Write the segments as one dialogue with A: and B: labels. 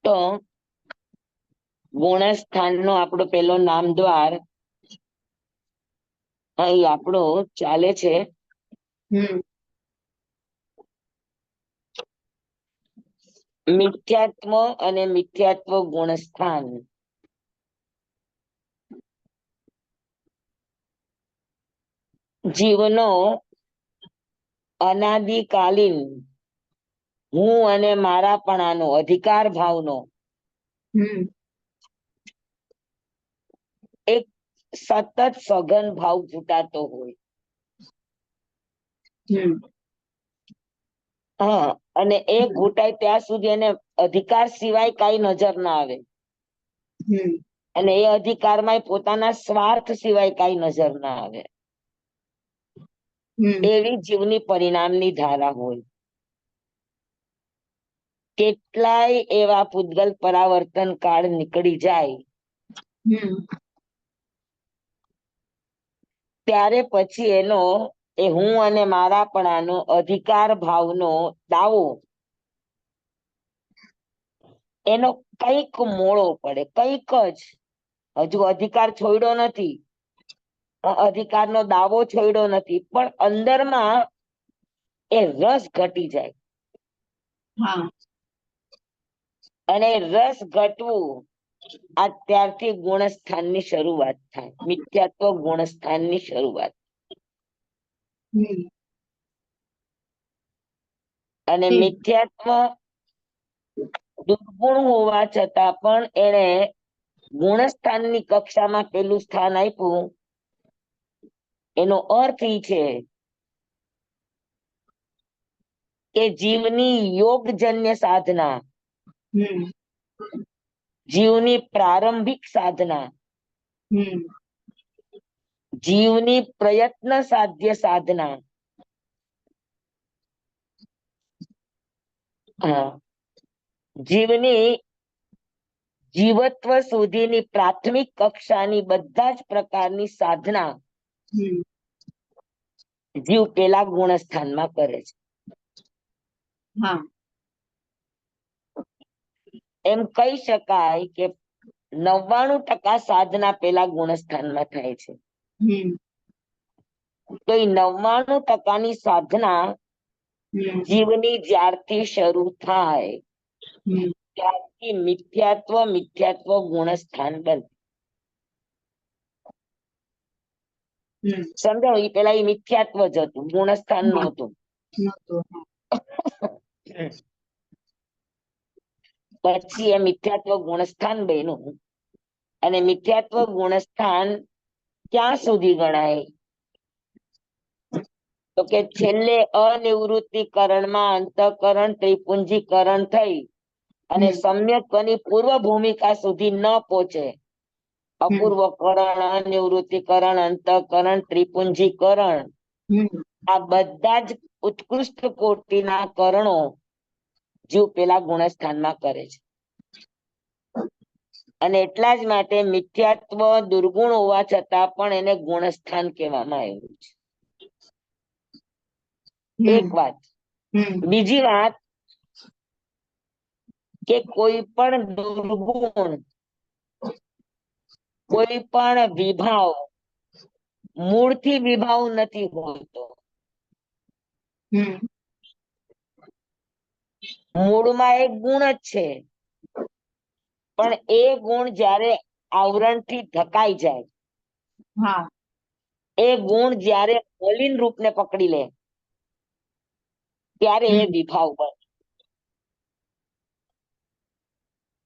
A: તો ગુણસ્થાન નો આપણો પેલો નામદ્વાર અહીં આપણો ચાલે છે. મિથ્યાત્વ અને મિથ્યાત્વ ગુણસ્થાન. જીવનો અનાદિકાલીન હું અને મારાપણાનો અધિકાર ભાવનો એક સતત સઘન ભાવ ફૂટાતો હોય. હા, અને એ ઘૂંટાય ત્યાં સુધી એને અધિકાર સિવાય કઈ નજર ના આવે. અને એ અધિકારમાં પોતાના સ્વાર્થ સિવાય કઈ નજર ના આવે. એવી જીવની પરિણામની ધારા હોય. કેટલાય એવા પૂતગલ પરાવર્તન કાળ નીકળી જાય ત્યારે પછી એનો એ હું અને મારાપણાનો અધિકાર ભાવનો દાવો એનો કઈક મોળો પડે, કઈક જ. હજુ અધિકાર છોડ્યો નથી, અધિકારનો દાવો છોડ્યો નથી, પણ અંદરમાં એ રસ ઘટી જાય. અને રસ ઘટવું આ ત્યારથી ગુણસ્થાનની શરૂઆત થાય. મિથ્યાત્વ ગુણસ્થાનની શરૂઆત. અને મિથ્યાત્વ દુર્ગુણ હોવા છતાં પણ એને ગુણસ્થાનની કક્ષામાં પેલું સ્થાન આપ્યું. એનો અર્થ ઈ છે કે જીવની યોગજન્ય સાધના, જીવની પ્રારંભિક સાધના, જીવની પ્રયત્ન સાધ્ય સાધના, જીવની જીવત્વ સુધીની પ્રાથમિક કક્ષાની બધા જ પ્રકારની સાધના જીવ પેલા ગુણસ્થાનમાં કરે છે. એમ કહી શકાય કે 99% સાધના પેલા ગુણસ્થાનમાં થાય છે. તો એ 99%ની સાધના જીવની જ્યારથી શરૂ થાય ત્યારથી મિથ્યાત્વ ગુણસ્થાન બને. સમજાણું? એ પેલા એ મિથ્યાત્વ જ હતું, ગુણસ્થાન નહોતું. પછી એ મિથ્યાત્વ ગુણસ્થાન બન્યું. અને મિથ્યાત્વ ગુણસ્થાન ક્યાં સુધી ગણાય? તો કે છેલ્લે અનિવૃત્તિકરણમાં અંતઃકરણ ત્રિપુંજીકરણ થઈ અને સમ્યકની પૂર્વ ભૂમિકા સુધી ન પહોંચે. અપૂર્વકરણ, અનિવૃત્તિકરણ, અંતઃકરણ, ત્રિપુંજીકરણ, આ બધા જ ઉત્કૃષ્ટ કોટીના કરણો જીવ પેલા ગુણસ્થાનમાં કરે છે. અને એટલા જ માટે મિથ્યાત્વ દુર્ગુણ હોવા છતાં પણ એને ગુણસ્થાન કહેવામાં આવ્યું છે. એક વાત. બીજી વાત કે કોઈ પણ દુર્ગુણ, કોઈ પણ વિભાવ મૂળથી વિભાવ નથી હોતો. મૂળમાં એક ગુણ જ છે, પણ એ ગુણ જ્યારે આવરણથી ઢકાઈ જાય, એ ગુણ જ્યારે મલિન રૂપને પકડી લે ત્યારે એ વિભાવ બને.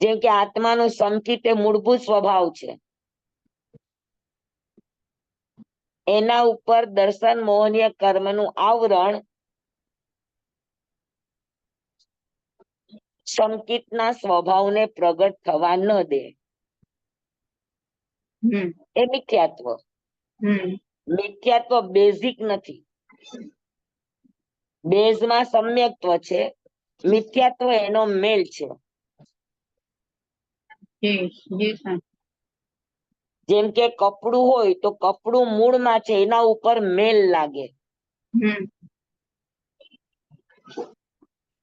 A: જેમ કે આત્માનું સંકિત એ મૂળભૂત સ્વભાવ છે. એના ઉપર દર્શન મોહનીય કર્મનું આવરણ સંકિતના સ્વભાવને પ્રગટ થવા ન દે. એ મિથ્યાત્વ. મિથ્યાત્વ બેઝિક નથી, બેઝમાં સમ્યક્ત્વ છે, મિથ્યાત્વ એનો મેલ છે. જેમ કે કપડું હોય તો કપડું મૂળમાં છે, એના ઉપર મેલ લાગે.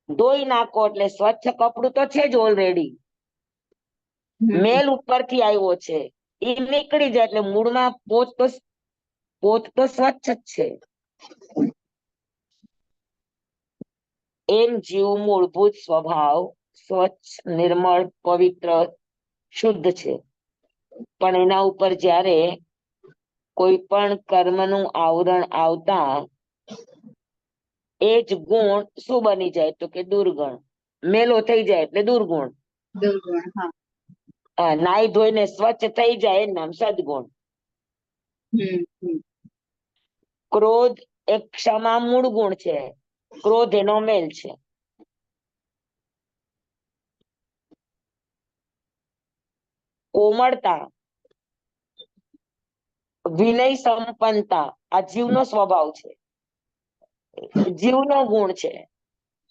A: ધોઈ નાખો એટલે સ્વચ્છ કપડું તો છે જ ઓલરેડી,
B: હમ.
A: મેલ ઉપરથી આવ્યો છે એ નીકળી જાય એટલે મૂળમાં પોત તો સ્વચ્છ જ છે. એમ જીવ મૂળભૂત સ્વભાવ સ્વચ્છ, નિર્મળ, પવિત્ર, શુદ્ધ છે. પણ એના ઉપર જ્યારે કોઈ પણ કર્મનું આવરણ આવતા એ જ ગુણ શું બની જાય તો કે દુર્ગુણ. મેલો થઈ જાય એટલે દુર્ગુણ.
B: દુર્ગુણ. હા.
A: નાઈ ધોઈને સ્વચ્છ થઈ જાય એનું નામ સદગુણ.
B: હમ. હમ.
A: ક્રોધ એ ક્ષમા મૂળ ગુણ છે. ક્રોધ એનો મેલ છે. કોમળતા, વિનય, સંપન્નતા આ જીવનો સ્વભાવ છે, જીવનો ગુણ છે.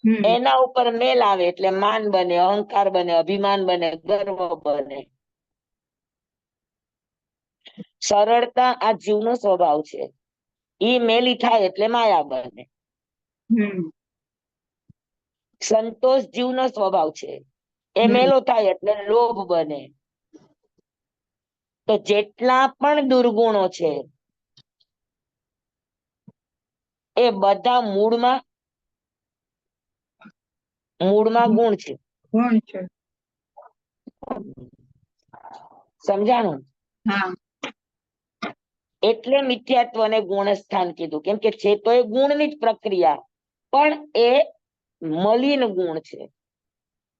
B: હમ.
A: એના ઉપર મેલ આવે એટલે માન બને, અહંકાર બને, અભિમાન બને, ગર્વ બને. સરળતા આ જીવનો સ્વભાવ છે. ઈ મેલી થાય એટલે માયા બને.
B: હમ.
A: સંતોષ જીવનો સ્વભાવ છે. એ
B: હમ.
A: મેલો થાય એટલે લોભ બને. તો જેટલા પણ દુર્ગુણો છે એ બધા મૂળમાં ગુણ છે.
B: ગુણ છે.
A: સમજાણું?
B: હા.
A: એટલે મિથ્યાત્વને ગુણ સ્થાન કીધું, કેમ કે છે તો એ ગુણની જ પ્રક્રિયા, પણ એ મલિન ગુણ છે.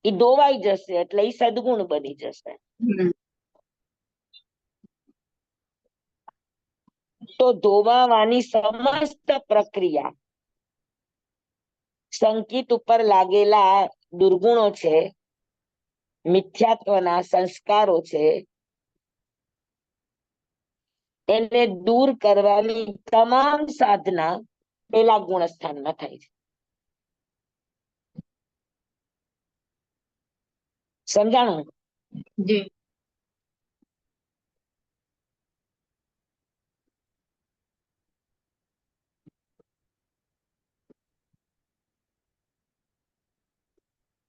A: એ ધોવાઈ જશે એટલે એ સદગુણ બની જશે.
B: હમ.
A: તો ધોવાવાની સમસ્ત પ્રક્રિયા સંકિત ઉપર લાગેલા દુર્ગુણો છે, મિથ્યાત્વના સંસ્કારો છે, એને દૂર કરવાની તમામ સાધના પેલા ગુણસ્થાનમાં થાય છે. સમજાણું?
B: જી.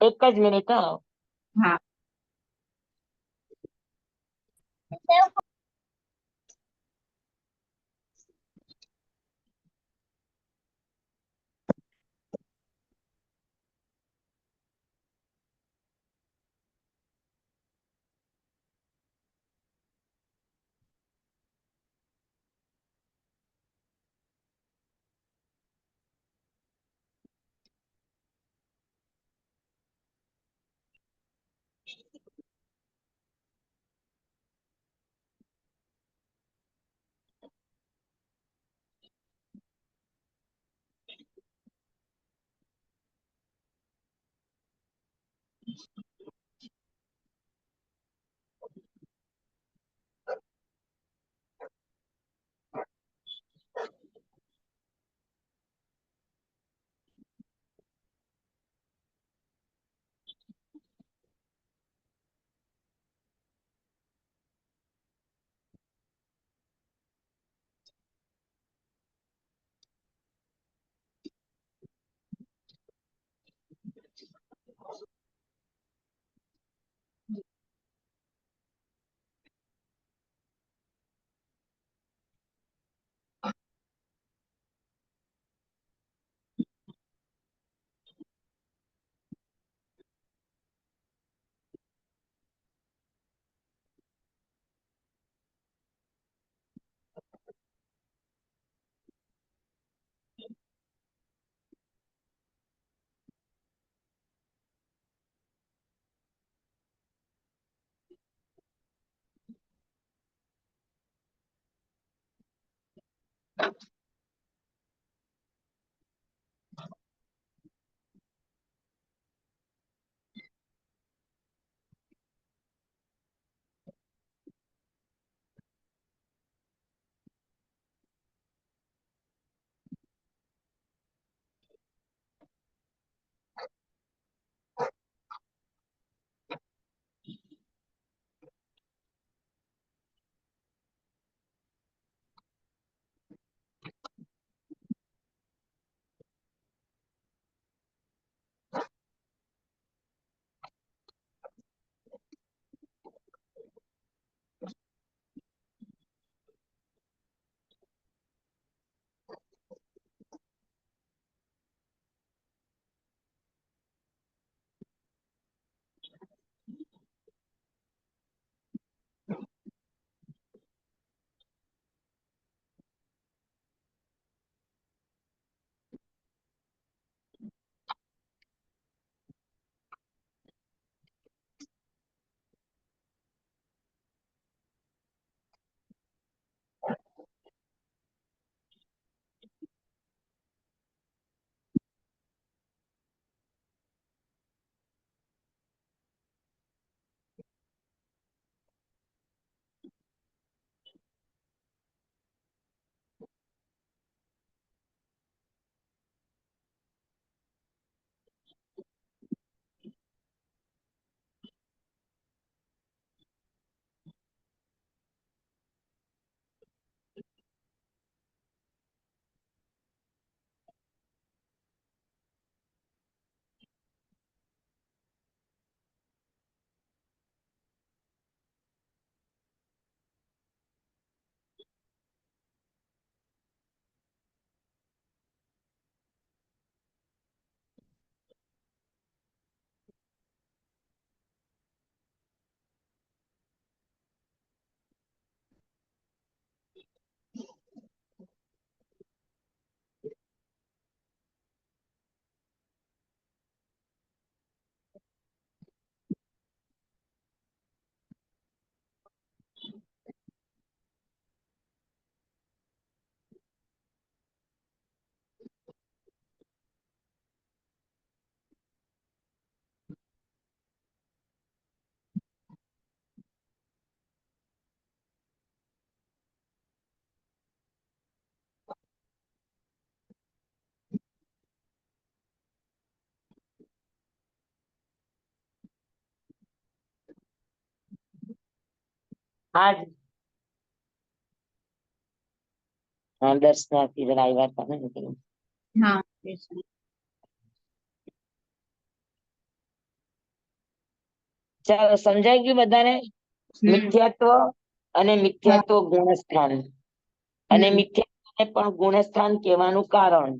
A: એક જ મિનિટ.
B: હા.
A: હા જ. હા, દર્શનાર્થી જરા આવ્યા હતા ને.
B: હા કૃષ્ણ.
A: ચાલો, સમજાઈ ગયું બધાને? મિથ્યાત્વ અને
B: હા.
A: મિથ્યાત્વ ગુણસ્થાન, અને મિથ્યાત્વને પણ ગુણસ્થાન કહેવાનું કારણ.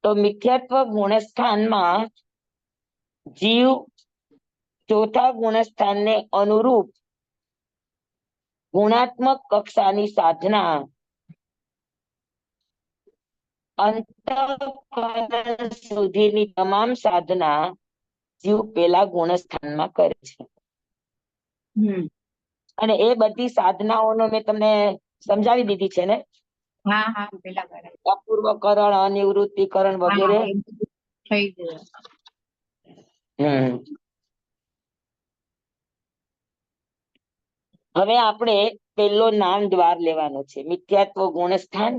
A: તો મિથ્યાત્વ ગુણસ્થાનમાં જીવ ચોથા ગુણસ્થાનને અનુરૂપ ગુણાત્મક કક્ષાની સાધના અંતઃકરણ સુધીની તમામ સાધના જીવ પેલા ગુણસ્થાનમાં કરે છે. અને એ બધી સાધનાઓનો મેં તમને સમજાવી દીધી છે ને.
B: હા હા પેલા કરાય.
A: અપૂર્વકરણ, અનિવૃત્તિકરણ
B: હા
A: વગેરે.
B: એ બધું થઈ ગયું.
A: હવે આપણે પેલો નામ દ્વાર લેવાનો છે, મિથ્યાત્વ ગુણસ્થાન,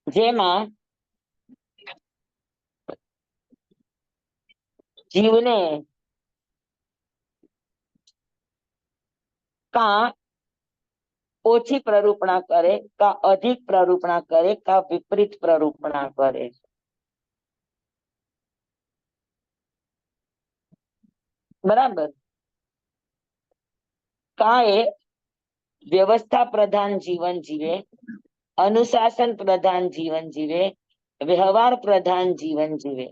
A: જેમાં જીવને કા ઓછી પ્રરૂપણા કરે, કા અધિક પ્રરૂપણા કરે, કા વિપરીત પ્રરૂપણા કરે. બરાબર. કા એ વ્યવસ્થા પ્રધાન જીવન જીવે, અનુશાસન પ્રધાન જીવન જીવે, વ્યવહાર પ્રધાન જીવન જીવે.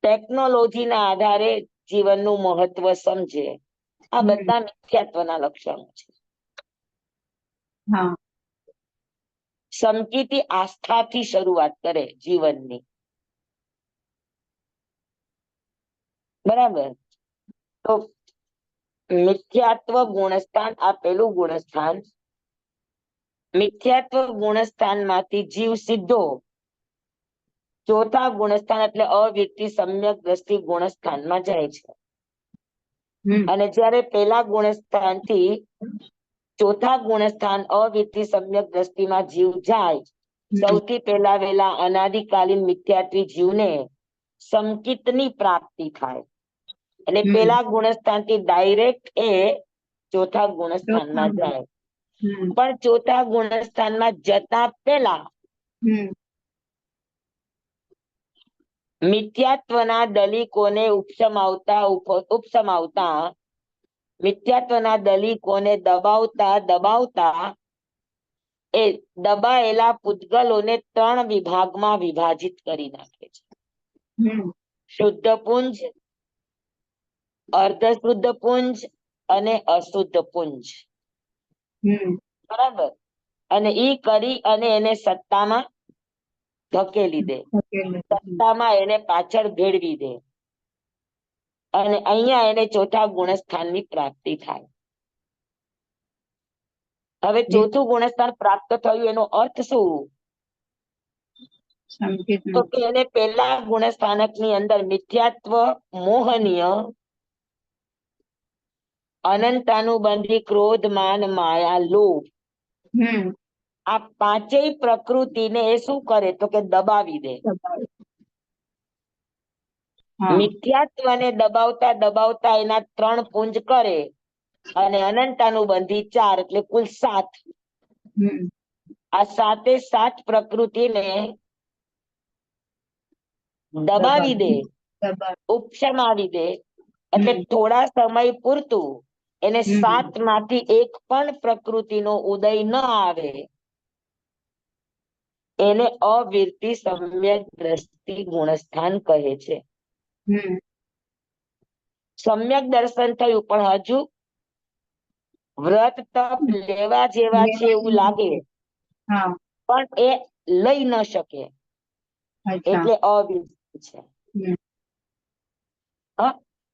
A: ટેકનોલોજીના આધારે જીવનનું મહત્વ સમજે. આ બધા મિથ્યાત્વના લક્ષણો છે.
B: હા.
A: સમકીતી આસ્થાથી શરૂઆત કરે જીવનની. બરાબર. તો મિથ્યાત્વ ગુણસ્થાન, આ પેલું ગુણસ્થાન. મિથ્યાત્વ ગુણસ્થાનમાંથી જીવ સીધો ચોથા ગુણસ્થાન એટલે અવિરતિ સમ્યક દ્રષ્ટિ ગુણસ્થાનમાં જાય છે. અને જ્યારે પેલા ગુણસ્થાનથી ચોથા ગુણસ્થાન અવિરતિ સમ્યક દ્રષ્ટિમાં જીવ જાય, સૌથી પહેલા વહેલા અનાદિકાલીન મિથ્યાત્વી જીવને સંકિતની પ્રાપ્તિ થાય. અને પેલા ગુણસ્થાનથી ડાયરેક્ટ એ ચોથા ગુણસ્થાનમાં જાય. પણ ચોથા ગુણસ્થાનમાં જતા પેલા મિથ્યાત્વના દલિકોને ઉપસમાવતા મિથ્યાત્વના દલિકોને દબાવતા એ દબાયેલા પૂતગલોને 3 વિભાગમાં વિભાજિત કરી નાખે છે. શુદ્ધ પુંજ, અર્ધ શુદ્ધ પુંજ અને અશુદ્ધ પુંજ. બરાબર. અને ઈ કરી અને એને સત્તામાં ધકેલી દે, સત્તામાં એને પાછળ ભેળવી દે, અને અહીંયા એને ચોથા ગુણસ્થાનની પ્રાપ્તિ થાય. હવે ચોથું ગુણસ્થાન પ્રાપ્ત થયું એનો અર્થ શું? તો કે એને પેલા ગુણસ્થાનકની અંદર મિથ્યાત્વ, મોહનીય, અનંતાનુબંધી, ક્રોધ, માન, માયા, લોભ, આ પાંચેય પ્રકૃતિને એ શું કરે? તો કે દબાવી દે. મિથ્યાત્વને દબાવતા દબાવતા એના 3 પુંજ કરે, અને અનંતાનુબંધી 4, એટલે કુલ 7. આ 7 પ્રકૃતિને દબાવી દે, ઉપશમાવી દે, એટલે થોડા સમય પૂરતું એને 7 માંથી એક પણ પ્રકૃતિનો ઉદય ન આવે, એને અવિરતિ સમ્યક દ્રષ્ટિ ગુણસ્થાન કહે છે. સમ્યક દર્શન થયું, પણ હજુ વ્રત તપ લેવા જેવા છે એવું લાગે, પણ એ લઈ ન શકે, એટલે અવિરતિ છે.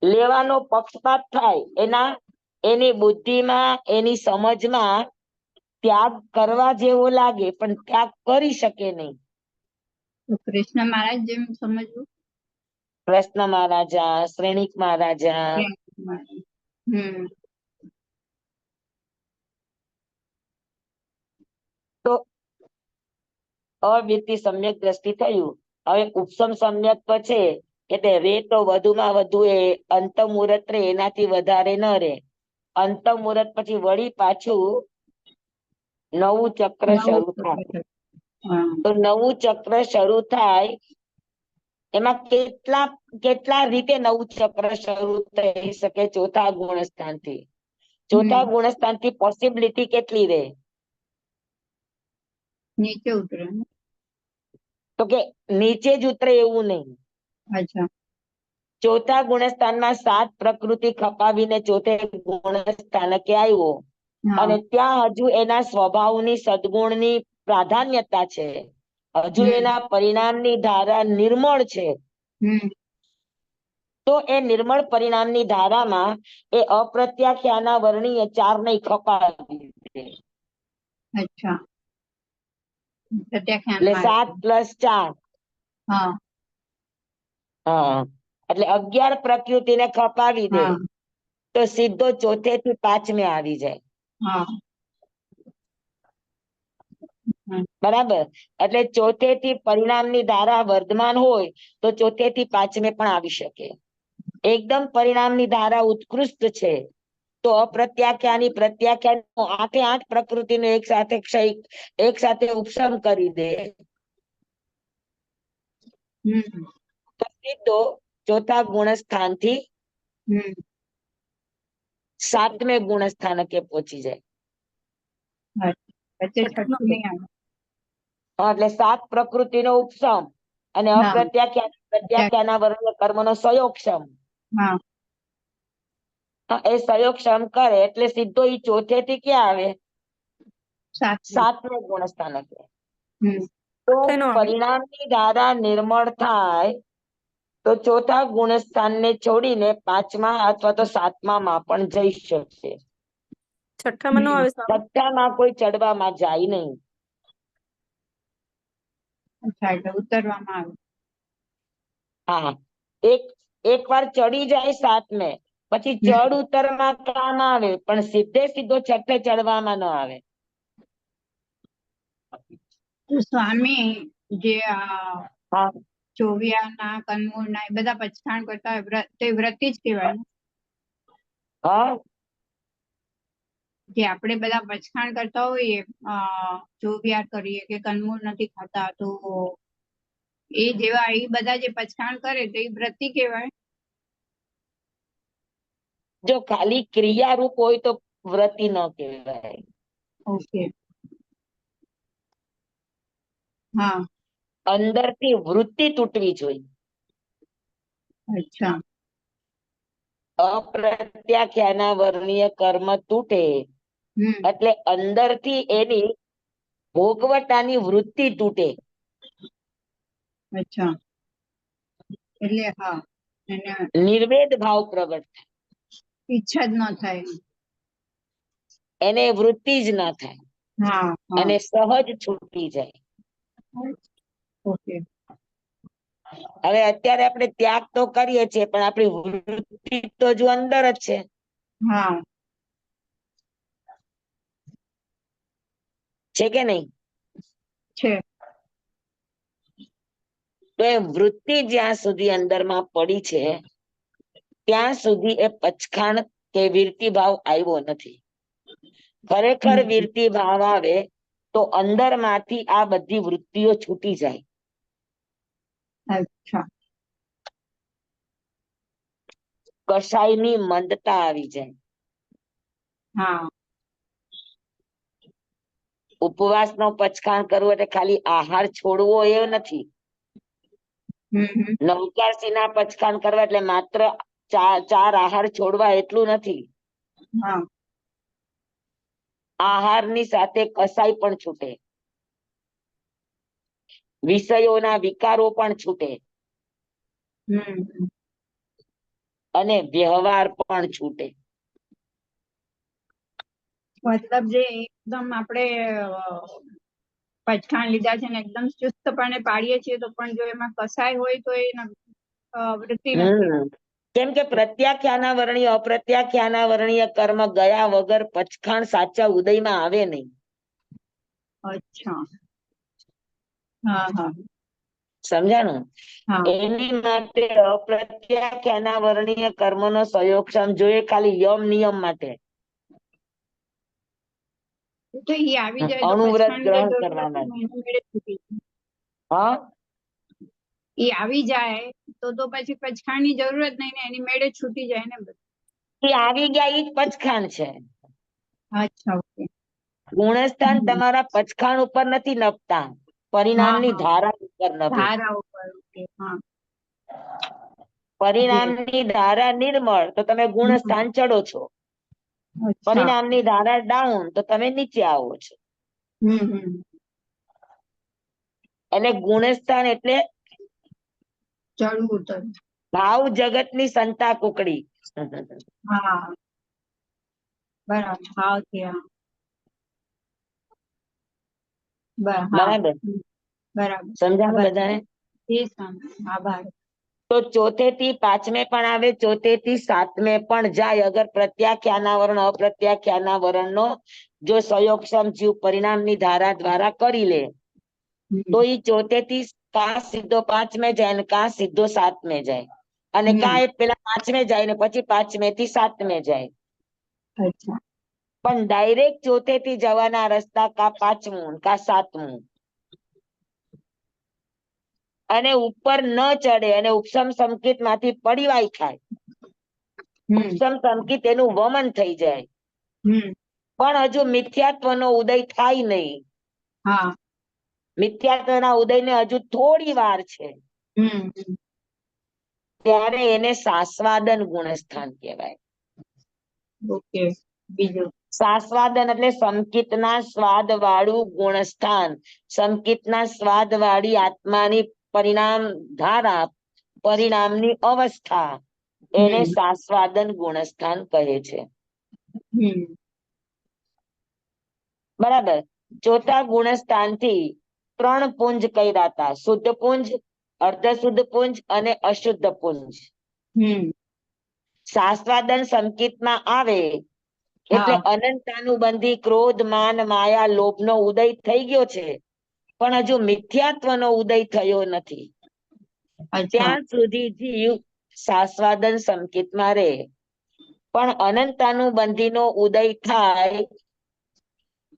A: લેવાનો પક્ષપાત થાય, એની બુદ્ધિમાં, એની સમજમાં ત્યાગ કરવા જેવો લાગે, પણ ત્યાગ કરી શકે નહીં.
B: કૃષ્ણ મહારાજ જેમ સમજવું.
A: કૃષ્ણ મહારાજા, શ્રેણિક મહારાજા, તો અવિરતિ સમ્યક દ્રષ્ટિ થયું, હવે ઉપસમ સમ્યક્ત્વ છે એટલે રે તો વધુમાં વધુ એ અંત મુહૂર્ત રે, એનાથી વધારે ન રે. અંત મુહૂર્ત પછી વળી પાછું નવું ચક્ર
B: નવું
A: શરૂ
B: ચક્ર
A: થાય.
B: છે. હા
A: તો નવું ચક્ર શરૂ થાય એમાં કેટલા કેટલા રીતે નવું ચક્ર શરૂ થઈ શકે? ચોથા ગુણસ્થાનથી. ચોથા ગુણસ્થાનથી પોસિબિલિટી કેટલી રહે?
B: નીચે ઉતરે ને?
A: તો કે નીચે જ ઉતરે એવું નહીં.
B: અચ્છા.
A: ચોથા ગુણસ્થાનમાં 7 પ્રકૃતિ ખપાવીને ચોથે ગુણસ્થાનકે આવ્યો
B: હા
A: અને ત્યાં હજુ એના સ્વભાવની સદગુણની પ્રાધાન્યતા છે, હજુ એના પરિણામની ધારા નિર્મળ છે.
B: હમ
A: તો એ નિર્મળ પરિણામની ધારામાં એ અપ્રત્યાખ્યાના વર્ણીય 4 નહીં ખપાવી દે.
B: અચ્છા.
A: એટલે
B: પ્રત્યાખ્યાનમાં
A: 7 + 4.
B: હા
A: હા, એટલે 11 પ્રકૃતિને ખપાવી દે
B: હા
A: તો સીધો ચોથેથી પાંચમે આવી જાય.
B: હા હમ,
A: બરાબર. એટલે ચોથેથી પરિણામની ધારા વર્ધમાન હોય તો ચોથેથી પાંચમે પણ આવી શકે. એકદમ પરિણામની ધારા ઉત્કૃષ્ટ છે તો અપ્રત્યાખ્યાની પ્રત્યાખ્યાન 8 પ્રકૃતિનો એક સાથે ક્ષય, એક સાથે ઉપસમ કરી દે
B: હમ
A: તો સીધો ચોથા ગુણસ્થાનથી
B: હમ
A: 7મે ગુણસ્થાનકે પહોંચી જાય.
B: વચ્ચે છઠ્ઠું નહીં આવે.
A: હા, એટલે 7 પ્રકૃતિનો ઉપસમ અને
B: હા
A: અપ્રત્યાખ્યાન પ્રત્યાખ્યાના વર્ણ્ય કર્મનો સંયોગક્ષમ.
B: હા
A: એ સંયોગક્ષમ કરે એટલે સીધો ઈ ચોથેથી ક્યાં આવે?
B: સાતમું.
A: 7મે ગુણસ્થાનકે.
B: હમ
A: તો પરિણામની ધારા નિર્મળ થાય તો ચોથા ગુણસ્થાનને છોડીને 5મા અથવા તો 7મામાં પણ જઈ શકશે.
C: છઠ્ઠામાં નો આવે સ્વામી?
A: છઠ્ઠામાં કોઈ ચડવામાં જાય નહીં.
B: અચ્છા, એટલે ઉતરવામાં આવે.
A: હા, એક વાર ચડી જાય 7મે, પછી
B: હમ
A: ચડ ઉતરમાં કામ આવે પણ સીધે સીધો છઠ્ઠે ચડવામાં ન આવે.
B: તો સ્વામી, જે આ
A: હા,
B: ચોવિયાના કનમૂળના એ બધા પચખાણ કરતા હોય તે વ્રતી જ કહેવાય ને?
A: હા,
B: જે આપણે બધા પચખાણ કરતા હોઈએ, ચોવિયાર કરીએ કે કનમૂળ નથી ખાતા, તો એ જેવા એ બધા જે પચખાણ કરે તો એ વ્રતી કહેવાય?
A: જો ખાલી ક્રિયારૂપ હોય તો વ્રતી ન કહેવાય.
B: ઓકે. હા.
A: અંદરથી વૃત્તિ તૂટવી જોઈએ.
B: અચ્છા.
A: અપ્રત્યાખ્યાના વર્ણીય કર્મ તૂટે
B: હમ
A: એટલે અંદરથી એની ભોગવટાની વૃત્તિ તૂટે.
B: અચ્છા, એટલે હા, એને
A: નિર્વેદ ભાવ પ્રગટ થાય,
B: ઈચ્છા જ ન થાય.
A: એને વૃત્તિ જ ન થાય
B: હા હા.
A: અને સહજ છૂટી જાય.
B: ઓકે.
A: હવે અત્યારે આપણે ત્યાગ તો કરીએ છીએ પણ આપણી વૃત્તિ તો હજુ અંદર જ છે.
B: હા.
A: છે કે નહીં?
B: છે.
A: તો એ વૃત્તિ જ્યાં સુધી અંદરમાં પડી છે ત્યાં સુધી એ પચખાણ કે વીરતી ભાવ આવ્યો નથી. ખરેખર
B: હમ
A: વીરતી ભાવ આવે તો અંદરમાંથી આ બધી વૃત્તિઓ છૂટી જાય.
B: અચ્છા.
A: કશાયની મંદતા આવી જાય.
B: હા.
A: ઉપવાસનો પચખાણ કરવું એટલે ખાલી આહાર છોડવો એ નથી.
B: હમ
A: નવકારસીના પચખાણ કરવા એટલે માત્ર ચાર આહાર છોડવા એટલું નથી.
B: હા.
A: આહારની સાથે કસાય પણ છૂટે, વિષયોના વિકારો પણ છૂટે
B: હમ
A: અને વ્યવહાર પણ છૂટે.
B: મતલબ જે એકદમ આપણે પચખાણ લીધા છે ને એકદમ ચુસ્તપણે પાડીએ છીએ તો પણ જો એમાં કસાય હોય તો એ વૃત્તિ નથી.
A: કેમ કે પ્રત્યાખ્યાના વર્ણીય અપ્રત્યાખ્યાના વર્ણીય કર્મ ગયા વગર પચખાણ સાચા ઉદયમાં આવે નહીં.
B: અચ્છા. હા હા.
A: સમજાણું?
B: હા
A: એની માટે અપ્રત્યાખ્યાના વર્ણીય કર્મનો સંયોગક્ષમ જોઈએ, ખાલી યમ નિયમ માટે.
B: તો એ આવી જાય તો
A: અણુવ્રત
B: પછાણની તો
A: ગ્રહણ
B: જરૂરત
A: કરવા
B: જ
A: માટે.
B: નહીં, એની મેળે છૂટી જાય.
A: હા,
B: એ આવી જાય તો પછી પછાણની જરૂરત નહીં ને એની મેળે જ છૂટી જાય ને બધું.
A: એ આવી ગયા ઈ જ પચખાણ છે.
B: અચ્છા, ઓકે.
A: ગુણસ્થાન તમારા પચખાણ ઉપર નથી નપતા, પરિણામની
B: હા.
A: ધારા ઉપર નભે.
B: ધારા ઉપર, ઓકે. હા.
A: પરિણામની ધારા નિર્મળ તો તમે ગુણસ્થાન ચડો છો,
B: અચ્છા.
A: પરિણામની ધારા ડાઉન તો તમે નીચે આવો છો.
B: હમ.
A: એટલે ગુણસ્થાન એટલે
B: ચડવું ઉતરવું.
A: ભાવ જગતની સંતા કુકડી.
B: હા, બરાબર. હા, ઓકે. હા. હા.
A: બરાબર,
B: બરાબર.
A: સમજાણું
B: આભાર.
A: બધાને?
B: એ સમજ. આભાર.
A: તો ચોથે થી પાંચમે પણ આવે, ચોથે થી સાતમે પણ જાય, અગર પ્રત્યાખ્યાના વર્ણ અપ્રત્યાખ્યાના વર્ણનો જો સંયોગક્ષમ જીવ પરિણામની ધારા દ્વારા કરી લે તો ઈ ચોથે થી કા સીધો પાંચમે જાય ને કા સીધો સાતમે જાય, અને કા એ પેલા પાંચમે જાય ને પછી પાંચમે થી સાતમે જાય.
B: અચ્છા.
A: પણ ડાયરેક્ટ ચોથે થી જવાના રસ્તા કા પાંચમું કા સાતમું, અને ઉપર ન ચડે અને ઉપસમ સંકેત માંથી પડીવાય થાય. ઉપસમ સંકેત એનું વમન થઈ જાય, પણ હજુ મિથ્યાત્વનો ઉદય થાય નહીં.
B: હા.
A: મિથ્યાત્વના ઉદયને હજુ થોડી વાર છે, ત્યારે એને સાસ્વાદન ગુણસ્થાન કહેવાય.
B: ઓકે. બીજું.
A: સાસ્વાદન એટલે સંકિતના સ્વાદ વાળું ગુણસ્થાન, સંકિતના સ્વાદ વાળી આત્માની પરિણામ ધારા, પરિણામની અવસ્થા, એને સાસ્વાદન ગુણસ્થાન કહે છે. બરાબર. ચોથા ગુણસ્થાનથી 3 પુંજ કર્યા હતા, શુદ્ધ પુંજ, અર્ધ શુદ્ધ પુંજ અને અશુદ્ધ પુંજ. સાસ્વાદન સંકિતમાં આવે એટલે અનંતાનુબંધી ક્રોધ માન માયા લોભનો ઉદય થઈ ગયો છે, પણ હજુ મિથ્યાત્વનો ઉદય થયો નથી. ત્યાં સુધી જીવ સાસ્વાદન સંકિતમાં રહે, પણ અનંતાનુબંધીનો ઉદય થાય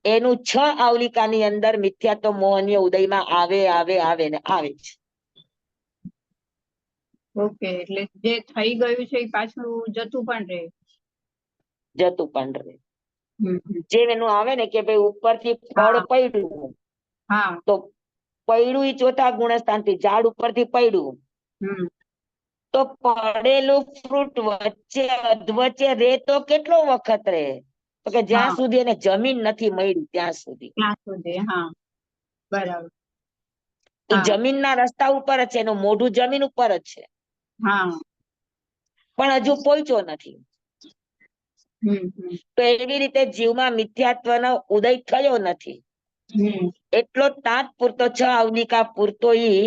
A: એનું 6 આવલિકાની અંદર મિથ્યાત્વ મોહનીય ઉદયમાં આવે ને આવે છે.
B: ઓકે. એટલે જે થઈ ગયું છે એ પાછું જતું પણ રહે.
A: જતું પણ રહે. જેમ એનું આવે ને કે ભાઈ ઉપરથી ફળ પડ્યું,
B: હા.
A: તો પડ્યું ઈ ચોથા ગુણસ્થાનથી, ઝાડ ઉપરથી પડ્યું તો પડેલું ફ્રૂટ વચ્ચે અધવચ્ચે રે તો કેટલો વખત રે? તો કે જ્યાં સુધી એને જમીન નથી મળી ત્યાં સુધી.
B: ત્યાં સુધી. હા, બરાબર.
A: એ જમીનના રસ્તા ઉપર જ છે, એનું મોઢું જમીન ઉપર જ છે,
B: હા.
A: પણ હજુ પહોંચ્યો નથી. તો એવી રીતે જીવમાં મિથ્યાત્વનો ઉદય થયો નથી. એટલો તાત પૂરતો 6 આવલિકા પૂરતો ઈ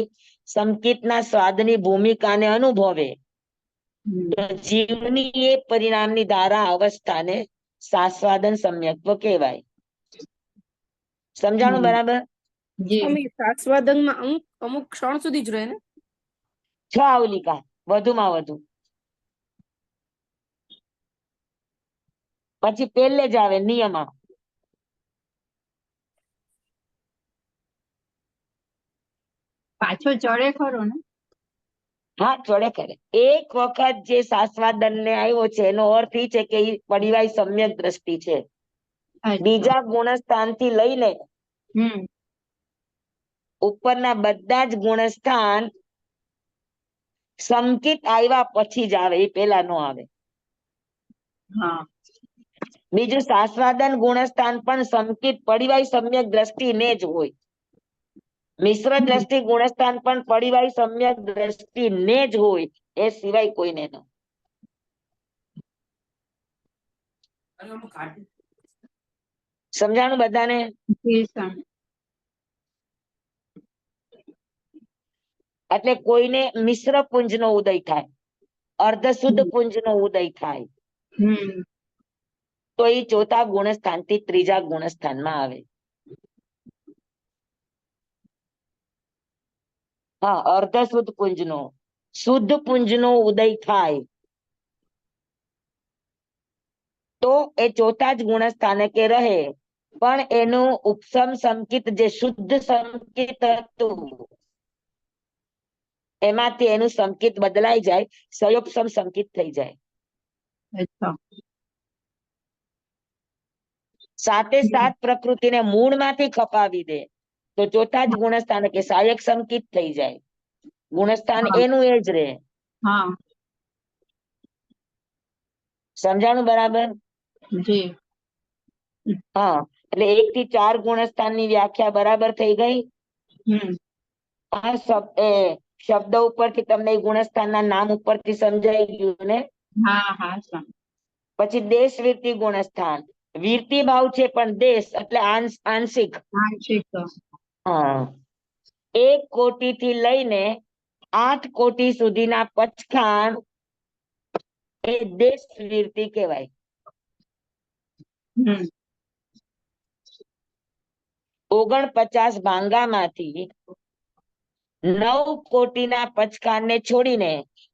A: સંકિતના સ્વાદની ભૂમિકાને અનુભવે, તો જીવની એ પરિણામની ધારા અવસ્થાને સાસ્વાદન સમ્યક્ત્વ કહેવાય. સમજાણું બરાબર?
C: સ્વામી, સાસ્વાદનમાં અમુક ક્ષણ સુધી જ રહે ને?
A: 6 આવલિકા વધુમાં વધુ, પછી પેલે જ આવે નિયમા.
B: પાછો ચડે ખરો ને?
A: હા, ચડે કરે. એક વખત જે સાસ્વાદન ને આવ્યો છે એનો અર્થ એ છે કે એ પડિવાય સમ્યક દ્રષ્ટિ છે. બીજા ગુણસ્થાનથી લઈને ઉપરના બધા જ ગુણસ્થાન સંકિત આવ્યા પછી જ આવે, એ પેલા નો આવે. બીજું સાસ્વાદન ગુણસ્થાન પણ સંકિત પડિવાય સમ્યક દ્રષ્ટિ ને જ હોય. મિશ્ર દ્રષ્ટિ ગુણસ્થાન પણ પડિવાય સમ્યક દ્રષ્ટિ ને જ હોય, એ સિવાય કોઈને ન. સમજાણું બધાને? એટલે કોઈને મિશ્ર પુંજ નો ઉદય થાય, અર્ધ શુદ્ધ પુંજ નો ઉદય થાય, તો એ ચોથા ગુણસ્થાનથી ત્રીજા ગુણસ્થાનમાં આવે. હા, અર્ધ શુદ્ધ પુંજનો, શુદ્ધ પુંજનો ઉદય થાય તો એ ચોથા જ ગુણ સ્થાનકે રહે, પણ એનું ઉપસમ સંકિત જે શુદ્ધ સંકિત હતું એમાંથી એનું સંકિત બદલાઈ જાય, સયોપસમ સંકિત થઈ જાય.
B: અચ્છા.
A: સાતે સાત પ્રકૃતિને મૂળમાંથી ખપાવી દે તો ચોથા જ ગુણસ્થાન કે સહાયક સંકિત થઈ જાય, ગુણસ્થાન
B: હા.
A: એનું એ જ રહે.
B: હા
A: સમજાણું બરાબર?
B: જી.
A: હા, એટલે 1 થી 4 ગુણસ્થાનની વ્યાખ્યા બરાબર થઈ ગઈ.
B: હમ
A: આ શબ્દ ઉપરથી તમને એ ગુણસ્થાનના નામ ઉપરથી સમજાઈ ગયું ને?
B: હા હા સમ
A: પછી દેશ વૃત્તિ ગુણસ્થાન, વીરતી ભાવ છે પણ દેશ એટલે આંશિક.
B: આંશિક.
A: હા, 1 કોટી થી લઈને 8 કોટી સુધીના પચખાણ એ દેશ વૃત્તિ કહેવાય.
B: હમ
A: 49 ભાંગામાંથી 9 કોટીના પચખાણને છોડીને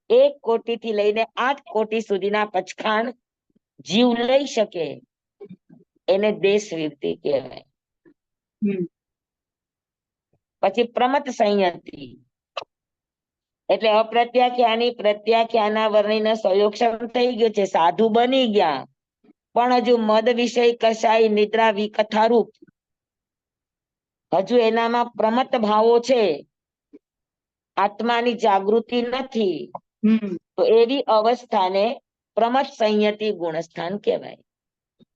A: 1 કોટી થી લઈને 8 કોટી સુધીના પચખાણ જીવ લઈ શકે એને દેશ વૃત્તિ કહેવાય.
B: હમ
A: પછી પ્રમત સંયતિ એટલે અપ્રત્યાખ્યાની પ્રત્યાખ્યાના વર્ણિનો સંયોક્ષમ થઈ ગયો છે, સાધુ બની ગયા પણ હજુ મદ વિષય કશાય નિદ્રા વિકથારૂપ હજુ એનામાં પ્રમત ભાવો છે, આત્માની જાગૃતિ નથી,
B: હમ
A: તો એવી અવસ્થાને પ્રમત સંયતિ ગુણસ્થાન કહેવાય.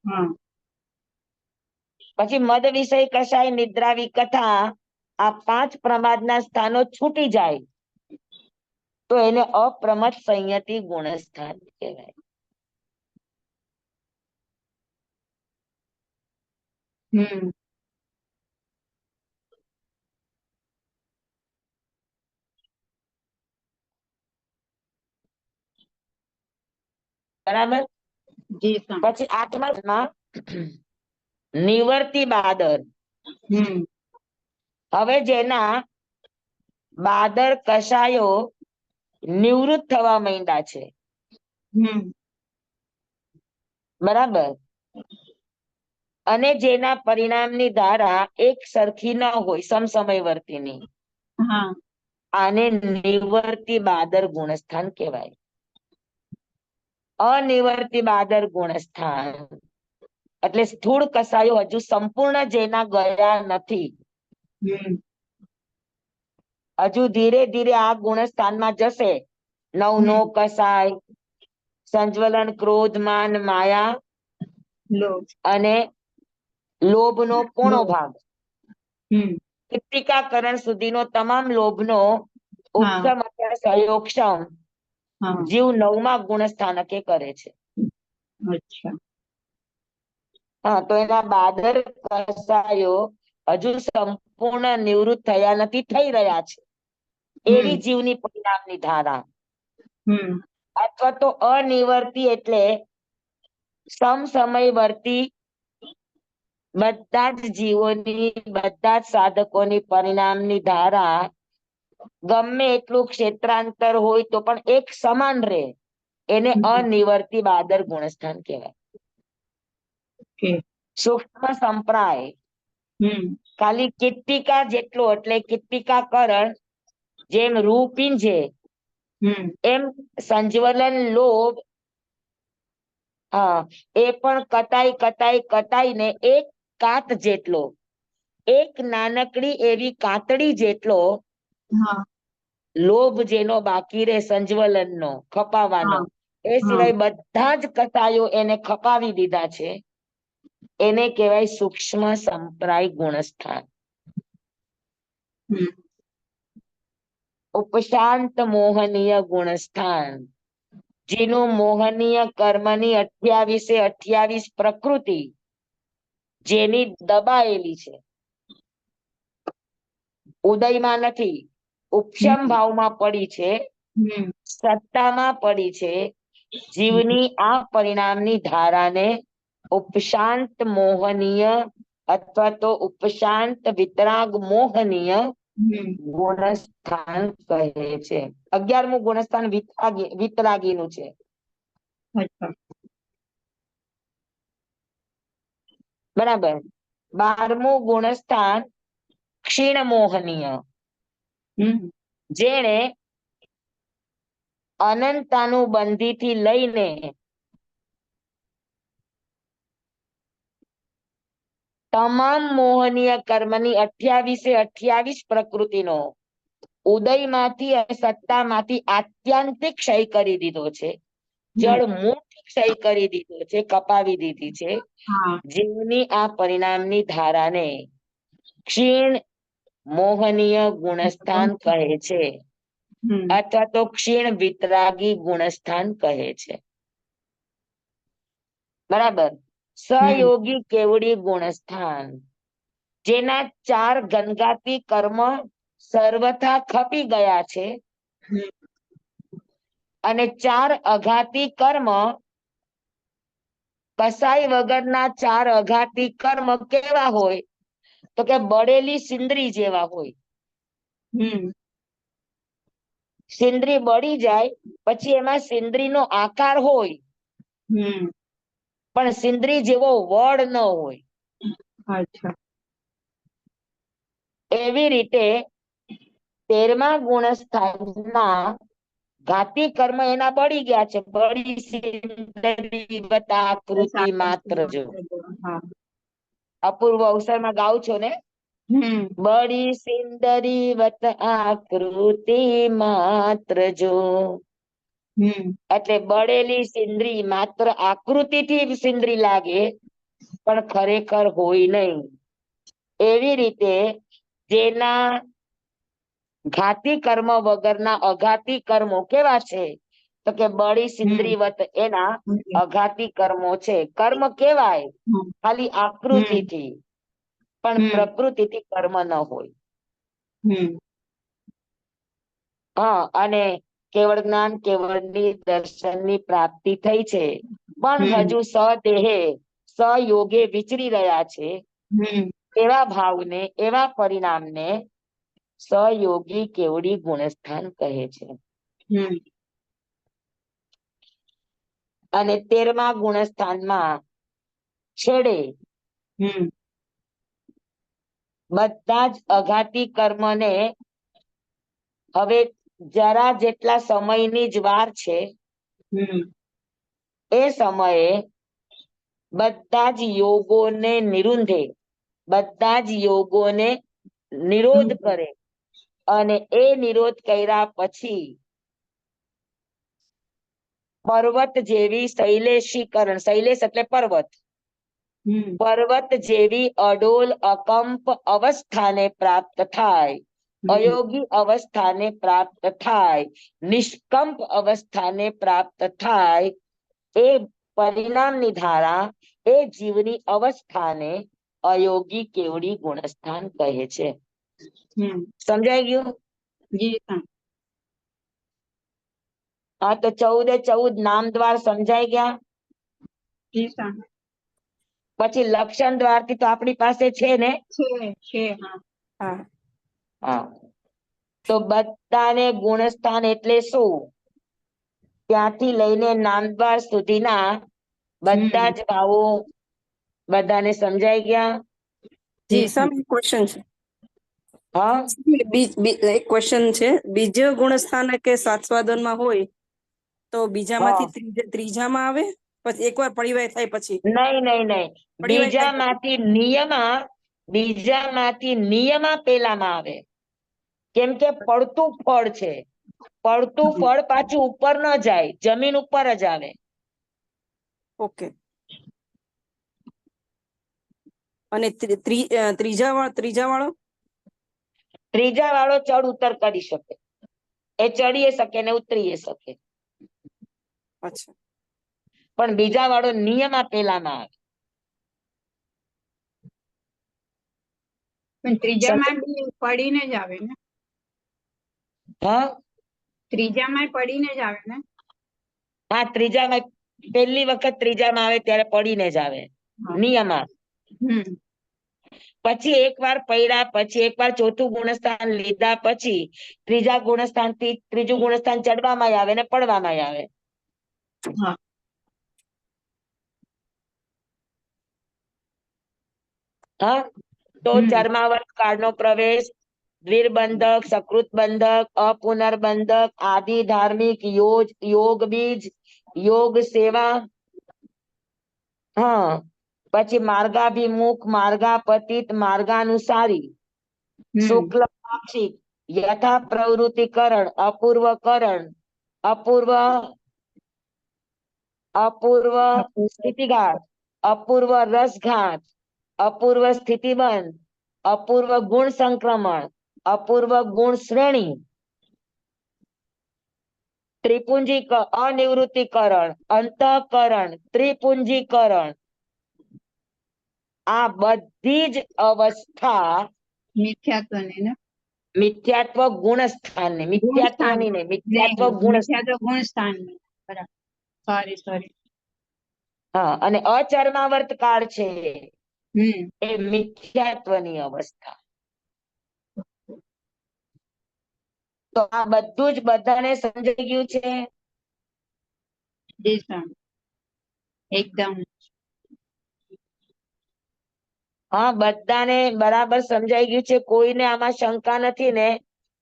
B: હા
A: પછી મદ વિષય કશાય નિદ્રા વિકથા આ 5 પ્રમાદના સ્થાનો છૂટી જાય તો એને અપ્રમત સંયતિ ગુણસ્થાન કહેવાય.
B: હમ
A: બરાબર?
B: જી સમ
A: પછી 8માં નિવર્તી બાદર,
B: હમ
A: હવે જેના બાદર કશાયો નિવૃત્ત થવા માંડ્યા છે,
B: હમ
A: બરાબર, અને જેના પરિણામની ધારા એક સરખી ન હોય, સમસમયવર્તીની,
B: હા
A: આને નિવર્તી બાદર ગુણસ્થાન કહેવાય. અનિવર્તી બાદર ગુણસ્થાન એટલે સ્થૂળ કસાયો હજુ સંપૂર્ણ જેના ગયા નથી,
B: હમ
A: હજુ ધીરે ધીરે આ ગુણસ્થાનમાં જશે. નવનો કસાય, સંજ્વલન, ક્રોધ, માન, માયા
B: લોભ
A: અને લોભનો પોણો
B: લોભ
A: ભાગ,
B: હમ
A: ટીકાકરણ સુધીનો તમામ લોભનો
B: હા
A: ઉપશમ અથવા સંયોગક્ષમ
B: હા
A: જીવ 9મા ગુણસ્થાનકે કરે છે.
B: અચ્છા.
A: હા, તો એના બાદર કસાયો હજુ સંપૂર્ણ નિવૃત્ત થયા નથી, થઈ રહ્યા છે,
B: હમ
A: એવી જીવની પરિણામની ધારા,
B: હમ
A: અથવા તો અનિવર્તી એટલે સમસમયવર્તી બધા જ જીવોની, બધા જ સાધકોની પરિણામની ધારા ગમે એટલું ક્ષેત્રાંતર હોય તો પણ એક સમાન રહે, એને અનિવર્તી બાદર ગુણસ્થાન કહેવાય.
B: ઓકે.
A: સૂક્ષ્મ સંપ્રાય
B: હમ
A: ખાલી કીર્તિકા જેટલો એટલે કીર્તિકાકરણ જેમ રૂપિંજે
B: હમ
A: એમ સંજ્વલન, લોભ, હા, એ પણ કટાઈને એક કાત જેટલો, એક નાનકડી એવી કાતડી જેટલો
B: હા
A: લોભ જેનો બાકી રહે સંજ્વલનનો, ખપાવાનો,
B: હા
A: એ
B: હા
A: સિવાય બધા જ કસાયો એને ખપાવી દીધા છે, એને કહેવાય સૂક્ષ્મ સંપ્રાય ગુણસ્થાન.
B: હમ
A: ઉપશાંત મોહનીય ગુણસ્થાન, જેનું મોહનીય કર્મની 28 પ્રકૃતિ જેની દબાયેલી છે, ઉદયમાં નથી, ઉપશમ ભાવમાં પડી છે,
B: હમ
A: સત્તામાં પડી છે, જીવની આ પરિણામની ધારાને ઉપશાંત મોહનીય અથવા તો ઉપશાંત વિતરાગ મોહનીય ગુણસ્થાન કહે છે. 11મું ગુણસ્થાન વિતરાગીનું છે.
B: અચ્છા.
A: બરાબર. 12મું ગુણસ્થાન ક્ષીણ મોહનીય, જેણે અનંતાનુબંધી થી લઈને તમામ મોહનીય કર્મની 28 પ્રકૃતિનો ઉદયમાંથી અને સત્તામાંથી આત્યંતિક ક્ષય કરી દીધો છે. જળમૂળથી ક્ષય કરી દીધો છે, કપાવી દીધી છે. જીવની આ પરિણામની ધારાને ક્ષીણ મોહનીય ગુણસ્થાન કહે છે, અથવા તો ક્ષીણ વિતરાગી ગુણસ્થાન કહે છે. બરાબર. સહયોગી કેવડી ગુણસ્થાન, જેના 4 ગનગાતી કર્મ સર્વથા ખપી ગયા છે અને 4 અઘાતી કર્મ, કસાઈ વગરના 4 અઘાતી કર્મ કેવા હોય તો કે બળેલી સિંદરી જેવા હોય. સિંદરી બળી જાય પછી એમાં સિંદરીનો આકાર હોય, પણ સિંદરી જેવો વડ ન હોય.
B: અચ્છા.
A: એવી રીતે 13મા ગુણસ્થાનના ઘાતી કર્મ એના બળી ગયા છે. બળી સિંદરી વત્તા આકૃતિ માત્ર જો. અપૂર્વ અવસરમાં ગાવ છો ને, બળી સિંદરી વત આકૃતિ માત્ર જો. એટલે બળેલી સિંદરી માત્ર આકૃતિથી સિંદરી લાગે, પણ ખરેખર હોય નહીં. એવી રીતે જેના ઘાતી કર્મ વગરના અઘાતી કર્મો કેવા છે તો કે બળી સિંદરી વત એના અઘાતી કર્મો છે. કર્મ કેવાય ખાલી આકૃતિથી, પણ પ્રકૃતિથી કર્મ ન હોય. હા, અને કેવળ જ્ઞાન કેવળની દર્શનની પ્રાપ્તિ થઈ છે, પણ હજુ સદેહે સયોગે વિચરી રહ્યા છે. એવા ભાવને, એવા પરિણામને સહયોગી કેવડી ગુણસ્થાન કહે છે. અને 13મા ગુણસ્થાનમાં છેડે બધા જ અઘાતી કર્મને હવે જરા જેટલા સમયની જ વાર છે, એ સમયે બધા જ યોગોને નિરુંધે, બધા જ યોગોને નિરોધ કરે, અને એ નિરોધ કર્યા પછી પર્વત જેવી શૈલેષીકરણ, શૈલેષ એટલે પર્વત, પર્વત જેવી અડોલ અકંપ અવસ્થાને પ્રાપ્ત થાય, અયોગી અવસ્થાને પ્રાપ્ત થાય, નિષ્કંપ અવસ્થાને પ્રાપ્ત થાય. એ પરિણામની ધારા, એ જીવની અવસ્થાને અયોગી કેવડી ગુણસ્થાન કહે છે. સમજાઈ ગયું? હા, તો 14 નામ દ્વાર સમજાઈ ગયા. પછી લક્ષણ દ્વાર થી તો આપણી પાસે છે ને. હા, તો બધાને ગુણસ્થાન એટલે શું, ત્યાંથી લઈને નામદ્વાર સુધીના બધા જ ભાવો બધાને સમજાઈ ગયા.
C: જી સમ ક્વેશ્ચન છે.
A: હા,
C: એક ક્વેશ્ચન છે. બીજો ગુણસ્થાન કે સાસ્વાદનમાં હોય તો બીજામાંથી ત્રીજામાં આવે, પછી એકવાર પરિવાય થાય પછી?
A: નહીં. બીજામાંથી નિયમા પેલામાં આવે, કેમ કે પડતું ફળ છે. પડતું ફળ પાછું ઉપર ન જાય, જમીન ઉપર જ આવે.
C: ઓકે. અને ત્રીજા વાળો
A: ચડ ઉતર કરી શકે, એ ચડીએ શકે ને ઉતરીએ શકે.
C: અચ્છા.
A: પણ બીજા વાળો નિયમા પેલામાં આવે.
B: પણ ત્રીજામાં બી પડીને જ આવે ને?
A: હા,
B: ત્રીજામાં પડીને જ આવે ને?
A: હા, ત્રીજામાં પહેલી વખત ત્રીજામાં આવે ત્યારે પડીને જ આવે નિયમા. પછી એકવાર પડ્યા પછી એકવાર ચોથું ગુણસ્થાન લીધા પછી ત્રીજા ગુણસ્થાન થી ત્રીજું ગુણસ્થાન ચડવામાં આવે ને પડવામાં આવે.
B: હા.
A: હા, તો ચર્માવર્ત કાળનો પ્રવેશ, દ્વિરબંધક, સકૃત બંધક, અપુનર્બંધક, આદિ ધાર્મિક, યોગ બીજ, યોગ સેવા, હા, પછી માર્ગાભિમુખ, માર્ગાપતિત, માર્ગાનુસારી, શુક્લ પાક્ષિક, યથા પ્રવૃત્તિકરણ, અપૂર્વકરણ, અપૂર્વ સ્થિતિઘાત, અપૂર્વ રસઘાત, અપૂર્વ સ્થિતિબંધ, અપૂર્વ ગુણ સંક્રમણ, અપૂર્વ ગુણ શ્રેણી, ત્રિપુંજી અનિવૃત્તિકરણ, અંતઃકરણ, ત્રિપુંજીકરણ, આ બધી જ અવસ્થા
B: મિથ્યાત્વની ને
A: મિથ્યાત્વ ગુણસ્થાનની, મિથ્યાત્વની ને મિથ્યાત્વ ગુણસ્થાન.
B: મિથ્યાત્વ ગુણસ્થાનની. બરાબર. સોરી.
A: હા, અને અચર્માવર્ત કાળ છે
B: હમ
A: એ મિથ્યાત્વની અવસ્થા. તો આ બધું જ બધાને સમજાઈ ગયું છે?
B: જી સ્વામી. એકદમ.
A: હા, બધાને બરાબર સમજાઈ ગયું છે? કોઈને આમાં શંકા નથી ને?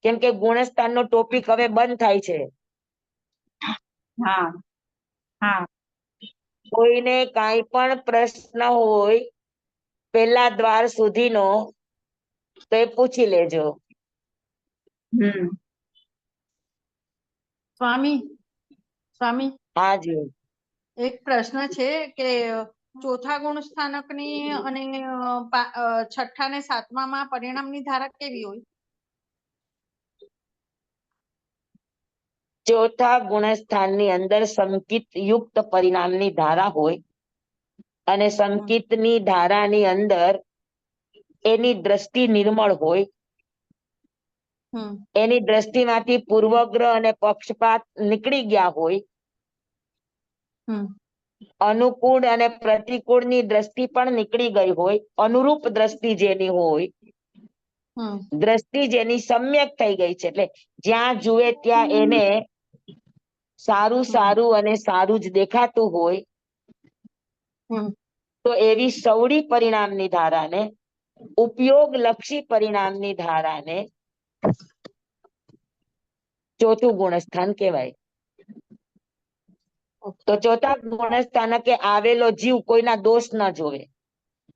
A: કેમ કે ગુણસ્થાનનો ટોપિક હવે બંધ થાય છે.
B: હા હા.
A: કોઈને કાંઈ પણ પ્રશ્ન હોય પેલા દ્વાર સુધીનો તો એ પૂછી લેજો.
D: સ્વામી સ્વામી
A: હાજી.
D: એક પ્રશ્ન છે કે ચોથા ગુણ સ્થાનકની અને છઠ્ઠા ને સાતમામાં પરિણામની ધારા કેવી હોય?
A: ચોથા ગુણસ્થાનની અંદર સંકિત યુક્ત પરિણામની ધારા હોય અને સંકિતની ધારાની અંદર એની દ્રષ્ટિ નિર્મળ હોય, એની દ્રષ્ટિમાંથી પૂર્વગ્રહ અને પક્ષપાત નીકળી ગયા હોય, અનુકૂળ અને પ્રતિકૂળની દ્રષ્ટિ પણ નીકળી ગઈ હોય, અનુરૂપ દ્રષ્ટિ જેની હોય, દ્રષ્ટિ જેની સમ્યક થઈ ગઈ છે, એટલે જ્યાં જુએ ત્યાં એને સારું સારું અને સારું જ દેખાતું હોય, તો એવી સવડી પરિણામની ધારાને, ઉપયોગ લક્ષી પરિણામની ધારાને ચોથું ગુણસ્થાન કહેવાય. તો ચોથા ગુણસ્થાનકે આવેલો જીવ કોઈના દોષ ન જોવે.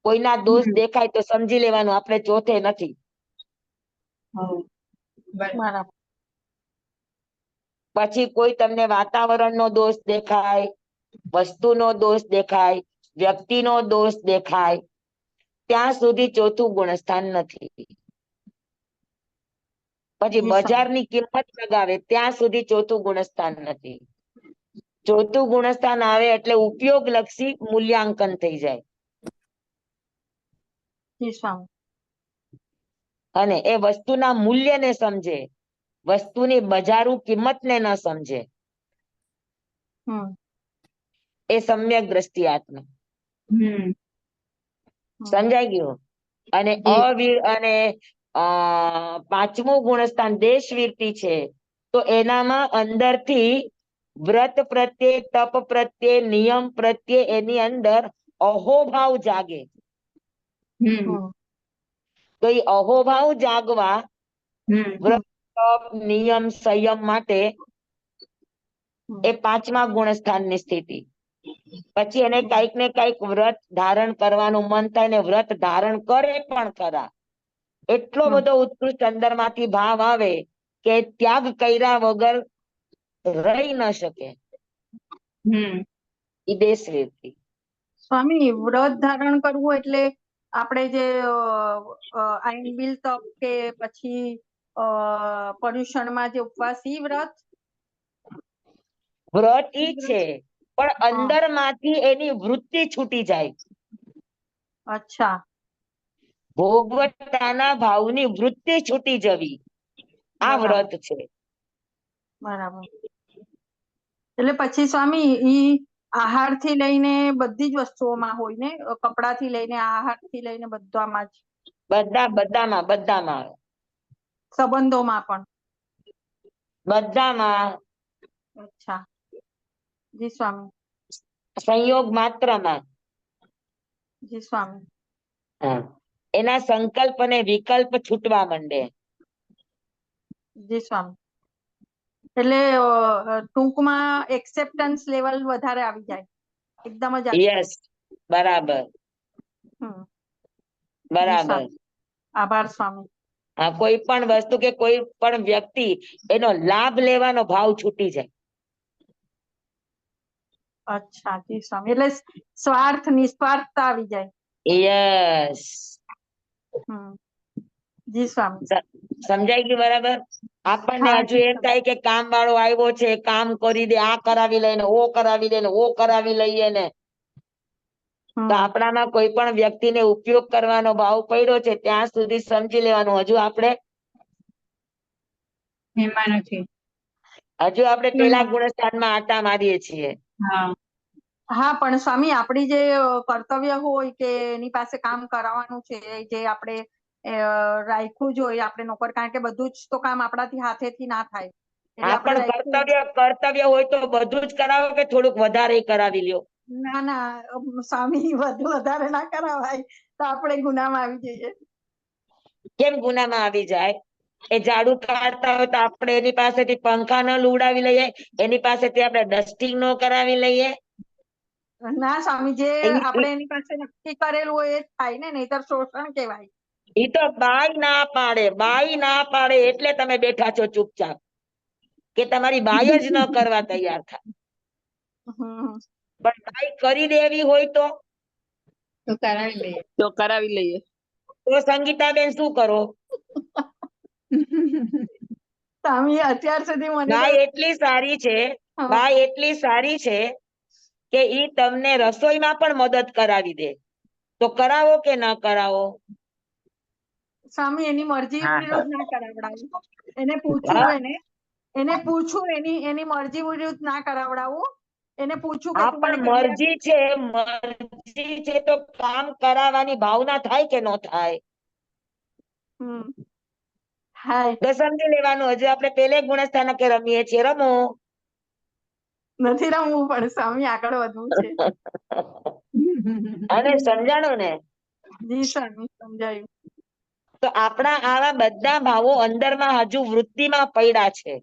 A: કોઈના દોષ દેખાય તો સમજી લેવાનું આપણે ચોથે નથી.
D: બરાબર.
A: પછી કોઈ તમને વાતાવરણનો દોષ દેખાય, વસ્તુનો દોષ દેખાય, વ્યક્તિનો દોષ દેખાય, ત્યાં સુધી ચોથું ગુણસ્થાન નથી. પછી બજારની કિંમત લગાવે ત્યાં સુધી ચોથું ગુણસ્થાન નથી. ચોથું ગુણસ્થાન આવે એટલે ઉપયોગ લક્ષી મૂલ્યાંકન થઈ જાય. અને એ વસ્તુના મૂલ્યને સમજે, વસ્તુની બજારુ કિંમતને ન સમજે, એ સમ્યક દ્રષ્ટિ આત્મા. સમજાઈ ગયું? અને અને પાંચમું ગુણસ્થાન દેશવીરતી છે, તો એનામાં અંદરથી વ્રત પ્રત્યે, તપ પ્રત્યે, નિયમ પ્રત્યે એની અંદર અહોભાવ જાગે. તો એ અહોભાવ જાગવા વ્રત, તપ, નિયમ, સંયમ માટે એ પાંચમા ગુણસ્થાનની સ્થિતિ. પછી એને કઈક ને કઈક વ્રત ધારણ કરવાનું મન થાય ને વ્રત ધારણ કરે પણ ખરા. એટલો બધો ઉત્કૃષ્ટ અંદરમાંથી ભાવ આવે કે ત્યાગ કર્યા વગર રહી ન શકે. ઈ દેશવીરતી.
D: સ્વામી, વ્રત ધારણ કરવું એટલે આપણે જે આઈનબિલ તપ કે પછી પર્યુષણમાં જે ઉપવાસ, ઈ વ્રત?
A: વ્રત ઈ છે, પણ અંદરમાંથી એની વૃત્તિ છૂટી જાય.
D: અચ્છા.
A: ભોગવટાના ભાવની વૃત્તિ છૂટી જવી, આ વ્રત છે.
D: બરાબર. એટલે પછી સ્વામી ઈ આહાર થી લઈને બધી જ વસ્તુઓમાં હોય ને? કપડા થી લઈને આહાર થી લઈને બધામાં જ?
A: બધામાં
D: સંબંધોમાં પણ?
A: બધામાં
D: અચ્છા, જી સ્વામી.
A: સંયોગ માત્રમાં.
D: જી સ્વામી.
A: હા, એના સંકલ્પ અને વિકલ્પ છૂટવા માંડે.
D: જી સ્વામી. એટલે ટૂંકમાં એક્સેપ્ટન્સ લેવલ વધારે આવી જાય, એકદમ જ આવી જાય.
A: યસ, બરાબર
D: હમ. જી
A: બરાબર.
D: સ્વામી. આભાર સ્વામી.
A: હા, કોઈ પણ વસ્તુ કે કોઈ પણ વ્યક્તિ એનો લાભ લેવાનો ભાવ છૂટી જાય.
D: અચ્છા, જી સ્વામી. એટલે સ્વાર્થ નિસ્વાર્થતા આવી જાય.
A: યસ,
D: હમ. જી સ્વામી.
A: સમજાઈ ગયું બરાબર? આપણને
D: હા,
A: હજુ
D: જી
A: એમ
D: સ્વામી.
A: થાય કે કામ વાળો આવ્યો છે, કામ કરી દે, આ કરાવી લઈને ઓ કરાવી દે ને ઓ કરાવી લઈએ ને. તો
D: હમ.
A: આપણામાં કોઈ પણ વ્યક્તિને ઉપયોગ કરવાનો ભાવ પડ્યો છે ત્યાં સુધી સમજી લેવાનું હજુ આપણે
B: એમાં નથી.
A: પેલા ગુણસ્થાનમાં આટા મારીએ છીએ.
B: હા,
D: હા, પણ સ્વામી આપણી જે કર્તવ્ય હોય કે એની પાસે કામ કરાવવાનું છે, જે આપણે રાખ્યું જ હોય આપણે નોકર, કારણ કે બધું જ તો કામ આપણાથી હાથેથી ના થાય. એટલે
A: હા,
D: આપણે
A: પણ
D: રાખ્યું.
A: કર્તવ્ય હોય તો બધું જ કરાવો કે થોડુંક વધારે કરાવી લ્યો?
D: ના ના સ્વામી, વધારે ના કરાવાય, તો આપણે ગુનામાં આવી જઈએ.
A: કેમ ગુનામાં આવી જાય? એ ઝાડુ કાઢતા હોય તો આપણે એની પાસેથી પંખા ન ઉડાવી લઈએ, એની પાસેથી આપણે ડસ્ટિંગ નો કરાવી લઈએ?
D: ના સ્વામી, જે
A: ઈ-
D: આપણે
A: ઈ-
D: એની પાસે નક્કી કરેલું હોય એ જ થાય ને, નહીતર શોષણ કહેવાય.
A: ઈ તો બાઈ ના પાડે એટલે તમે બેઠા છો ચૂપચાપ, કે તમારી બાઈ જ ન કરવા તૈયાર થાય.
D: હમ.
A: પણ બાઈ કરી દેવી હોય તો
B: તો કરાવી લઈએ.
C: તો કરાવી લઈએ.
A: સંગીતાબેન શું કરો?
D: સ્વામી, અત્યાર સુધી મને તો
A: બાઈ એટલી સારી છે,
D: હા.
A: બાઈ એટલી સારી છે કે ઈ તમને રસોઈમાં પણ મદદ કરાવી દે. તો કરાવો કે ના કરાવો?
D: સ્વામી, એની મરજી
A: હા.
D: વિરુદ્ધ ના કરાવડાવું. એને
A: હા?
D: પૂછું એની મરજી વિરુદ્ધ ના કરાવડાવું. એને પૂછું કે
A: હા,
D: તું મને
A: પણ
D: કરી આપે.
A: મરજી છે તો કામ કરાવવાની ભાવના થાય કે ન થાય?
D: હમ. હાય.
A: તો સમજી લેવાનું હજુ આપણે પેલે ગુણસ્થાન કે રમીએ છીએ, રમો.
D: નથી રમવું, પણ સ્વામી આગળ વધવું છે.
A: અને સમજાણું ને?
D: જી સ્વામી, સમજાયું.
A: તો આપણા આવા બધા ભાવો અંદરમાં હજુ વૃત્તિમાં પડ્યા છે.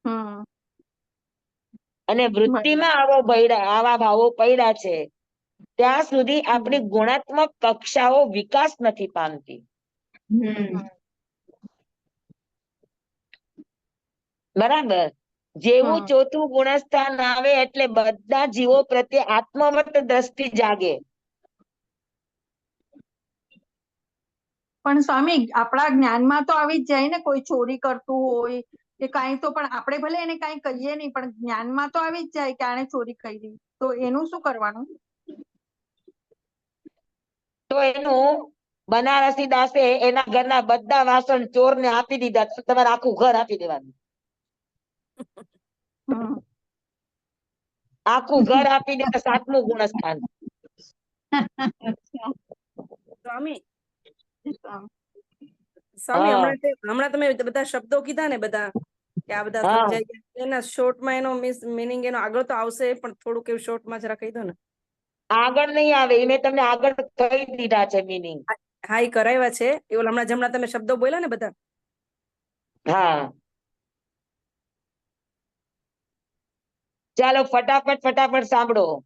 D: હમ.
A: અને
D: બરાબર.
A: વૃત્તિમાં આવા ભાવો પડ્યા છે ત્યાં સુધી આપણી ગુણાત્મક કક્ષાઓ વિકાસ નથી પામતી.
B: હમ.
A: બરાબર. જેવું
D: હમ.
A: ચોથું ગુણસ્થાન આવે એટલે બધા જીવો પ્રત્યે આત્મવત દ્રષ્ટિ જાગે.
D: પણ સ્વામી, આપણા જ્ઞાનમાં તો આવી જ જાય ને, કોઈ ચોરી કરતું હોય કે કાંઈ, તો પણ આપણે ભલે એને કાંઈ કહીએ નહીં, પણ જ્ઞાનમાં તો આવી જ જાય કે આણે ચોરી કરી, તો એનું શું કરવાનું?
A: તો એનું બનારસી દાસે એના ઘરના બધા વાસણ ચોરને આપી દીધા, તો તમારે આખું ઘર આપી દેવાનું.
D: હમ.
A: આખું ઘર આપી દે તો સાતમું ગુણસ્થાન.
C: સ્વામી,
A: હા
C: હમણાં તમે બધા શબ્દો કીધા ને, બધા કે આ બધા
A: હા,
C: સમજાઈ ગયા, એના શોર્ટમાં એનો મિનિંગ એનો આગળ તો આવશે, પણ થોડુંક એવું શોર્ટમાં જરા કહી દો ને.
A: આગળ નહીં આવે એ મેં તમને આગળ કહી દીધા છે મિનિંગ.
C: હા, એ કરાવ્યા છે એ હમણાં તમે શબ્દો બોલ્યા ને બધા.
A: હા, ચાલો ફટાફટ સાંભળો.
C: હા,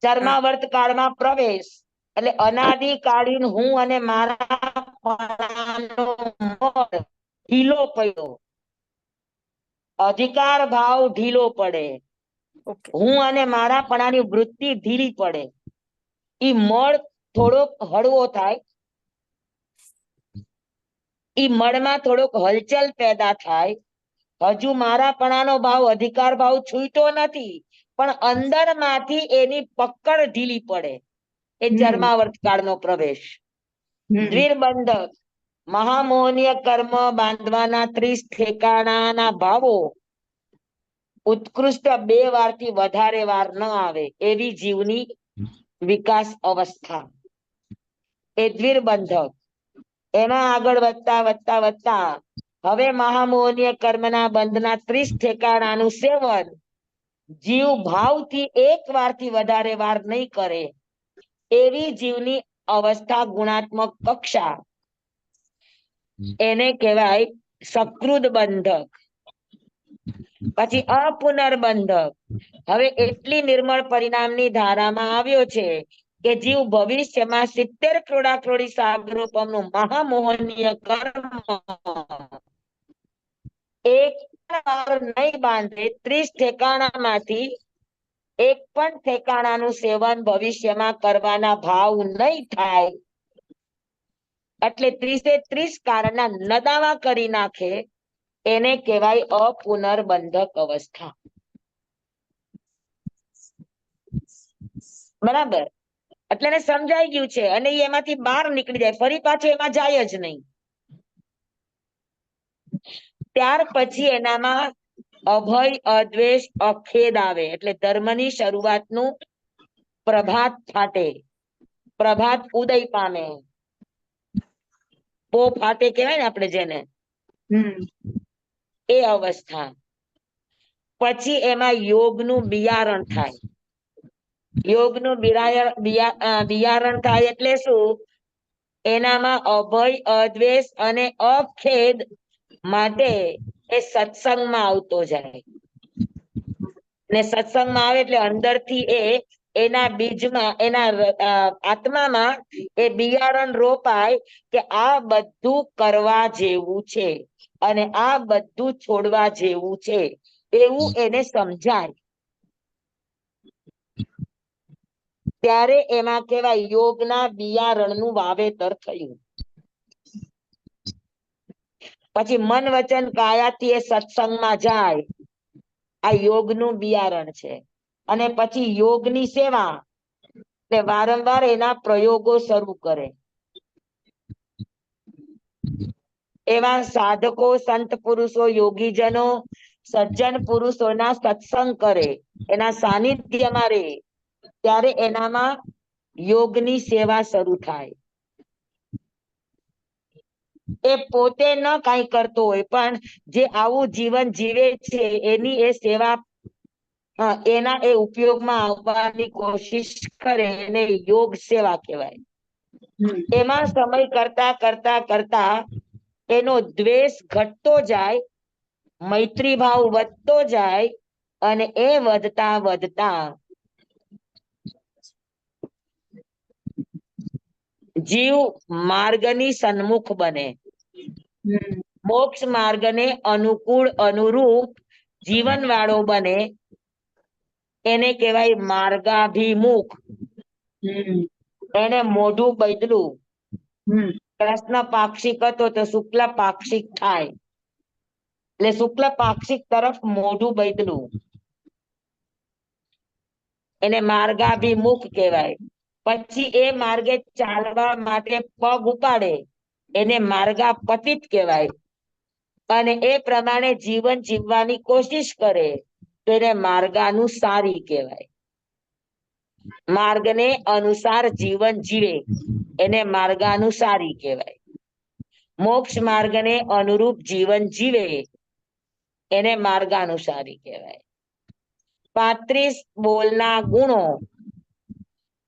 A: ચર્માવર્ત કાળમાં પ્રવેશ એટલે અનાદિકાળીન હું અને મારાપણાનો મળ ઢીલો પડ્યો. અધિકાર ભાવ ઢીલો પડે.
C: ઓકે.
A: હું અને મારાપણાની વૃત્તિ ઢીલી પડે. ઈ મળ થોડોક હળવો થાય. ઈ મળમાં થોડોક હલચલ પેદા થાય. હજુ મારાપણાનો ભાવ અધિકાર ભાવ છૂટ્યો નથી, પણ અંદર માંથી એની પકડ ઢીલી પડે. એ
B: હમ.
A: ચર્માવર્ત કાળનો પ્રવેશ.
B: હમ.
A: દ્વિરબંધક મહામોહનીય કર્મ બાંધવાના 30 ઠેકાણાના ભાવો ઉત્કૃષ્ટ 2 વારથી વધારે વાર ન આવે એવી જીવની વિકાસ અવસ્થા એ દ્વિરબંધક. એમાં આગળ વધતા વધતા વધતા હવે મહામોહનીય કર્મના બંધના 30 ઠેકાણાનું સેવન જીવ ભાવથી એક વારથી વધારે વાર નહીં કરે એવી જીવની અવસ્થા ગુણાત્મક કક્ષા, એને કહેવાય સકૃદ બંધક. પછી અપુનર્બંધક. હવે એટલી નિર્મળ પરિણામની ધારામાં આવ્યો છે કે જીવ ભવિષ્યમાં 70 ક્રોડાક્રોડી સાગરોપમનું મહામોહનીય કર્મ એક વાર નહીં બાંધે 30 ઠેકાણામાંથી એક પણ ઠેકાણાનું સેવન ભવિષ્યમાં કરવાના ભાવ નહીં થાય, એટલે 30 કારણના નદાવા કરી નાખે, એને કહેવાય અપુનર્બંધક અવસ્થા. બરાબર? એટલે એને સમજાઈ ગયું છે અને એ એમાંથી બહાર નીકળી જાય, ફરી પાછો એમાં જાય જ નહીં. ત્યાર પછી એનામાં અભય, અદ્વેષ, અખેદ આવે, એટલે ધર્મની શરૂઆતનું પ્રભાત ફાટે, પ્રભાત ઉદય પામે, પો ફાટે કહેવાય ને આપણે જેને, એ અવસ્થા. પછી એમાં યોગનું બિયારણ થાય. યોગનું બિયારણ થાય એટલે શું? એનામાં અભય, અદ્વેષ અને અખેદ માટે એ સત્સંગમાં આવતો જાય, ને સત્સંગમાં આવે એટલે અંદરથી એના બીજમાં, એના આત્મામાં એ બિયારણ રોપાય કે આ બધું કરવા જેવું છે અને આ બધું છોડવા જેવું છે, એવું એને સમજાય. ત્યારે એમાં કહેવાય યોગના બિયારણનું વાવેતર થયું. પછી મન વચન કાયાથી એ સત્સંગમાં જાય, આ યોગનું બિયારણ છે. અને પછી યોગની સેવા, એટલે વારંવાર એના પ્રયોગો શરૂ કરે. એવા સાધકો, સંત પુરુષો, યોગીજનો, સજ્જન પુરુષોના સત્સંગ કરે, એના સાનિધ્યમાં રહે, ત્યારે એનામાં યોગની સેવા શરૂ થાય. એ પોતે ન કાંઈ કરતો હોય પણ જે આવું જીવન જીવે છે એની એ સેવા, એના એ ઉપયોગમાં આવવાની કોશિશ કરે, એને યોગ સેવા કહેવાય. એમાં સમય કરતા કરતા કરતા એનો દ્વેષ ઘટતો જાય, મૈત્રી ભાવ વધતો જાય અને એ વધતા વધતા જીવ માર્ગની સન્મુખ બને, મોક્ષ માર્ગને અનુકૂળ અનુરૂપ જીવન વાળો બને, એને કહેવાય માર્ગાભિમુખ. એને મોઢું બદલું. કૃષ્ણ પાક્ષિક હતો તો શુક્લ પાક્ષિક થાય, એટલે શુક્લ પાક્ષિક તરફ મોઢું બદલું, એને માર્ગાભિમુખ કહેવાય. પછી એ માર્ગે ચાલવા માટે પગ ઉપાડે, એને માર્ગાપતિત કહેવાય. અને એ પ્રમાણે જીવન જીવવાની કોશિશ કરે તો એને માર્ગાનુસારી કહેવાય. માર્ગને અનુસાર જીવન જીવે એને માર્ગાનુસારી કહેવાય. મોક્ષ માર્ગને અનુરૂપ જીવન જીવે એને માર્ગાનુસારી કહેવાય. 35 બોલના ગુણો,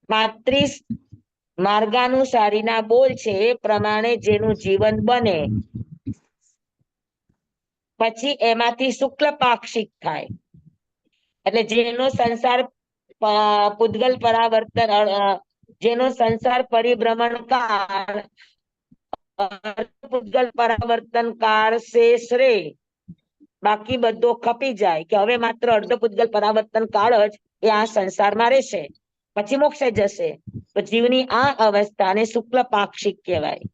A: 35 માર્ગાનુસારીના બોલ છે, એ પ્રમાણે જેનું જીવન બને પછી એમાંથી શુક્લ પાક્ષિક થાય, એટલે જેનો સંસાર પૂતગલ પરાવર્તન, જેનો સંસાર પરિભ્રમણ કાળ, પૂતગલ પરાવર્તન કાળ શેષ રે, બાકી બધો ખપી જાય કે હવે માત્ર અર્ધ પૂતગલ પરાવર્તન કાળ જ એ આ સંસારમાં રહેશે, પછી મોક્ષે જશે. તો જીવની આ અવસ્થાને શુક્લ પાક્ષિક કહેવાય.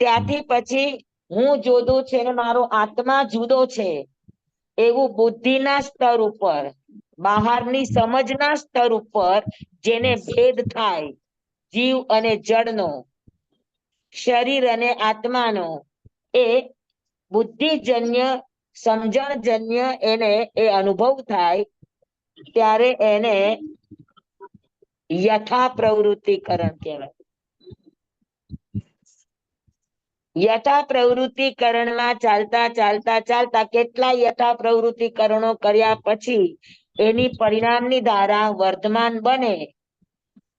A: ત્યાંથી પછી હું જુદું છે ને મારો આત્મા જુદો છે એવું બુદ્ધિના સ્તર ઉપર, બહારની સમજના સ્તર ઉપર જેને ભેદ થાય જીવ અને જડનો, શરીર અને આત્માનો, એ બુદ્ધિજન્ય સમજણજન્ય એને એ અનુભવ થાય, ત્યારે એને યથા પ્રવૃત્તિકરણ કહેવાય. યથા પ્રવૃત્તિકરણમાં ચાલતા ચાલતા ચાલતા કેટલા યથા પ્રવૃત્તિકરણો કર્યા પછી એની પરિણામની ધારા વર્તમાન બને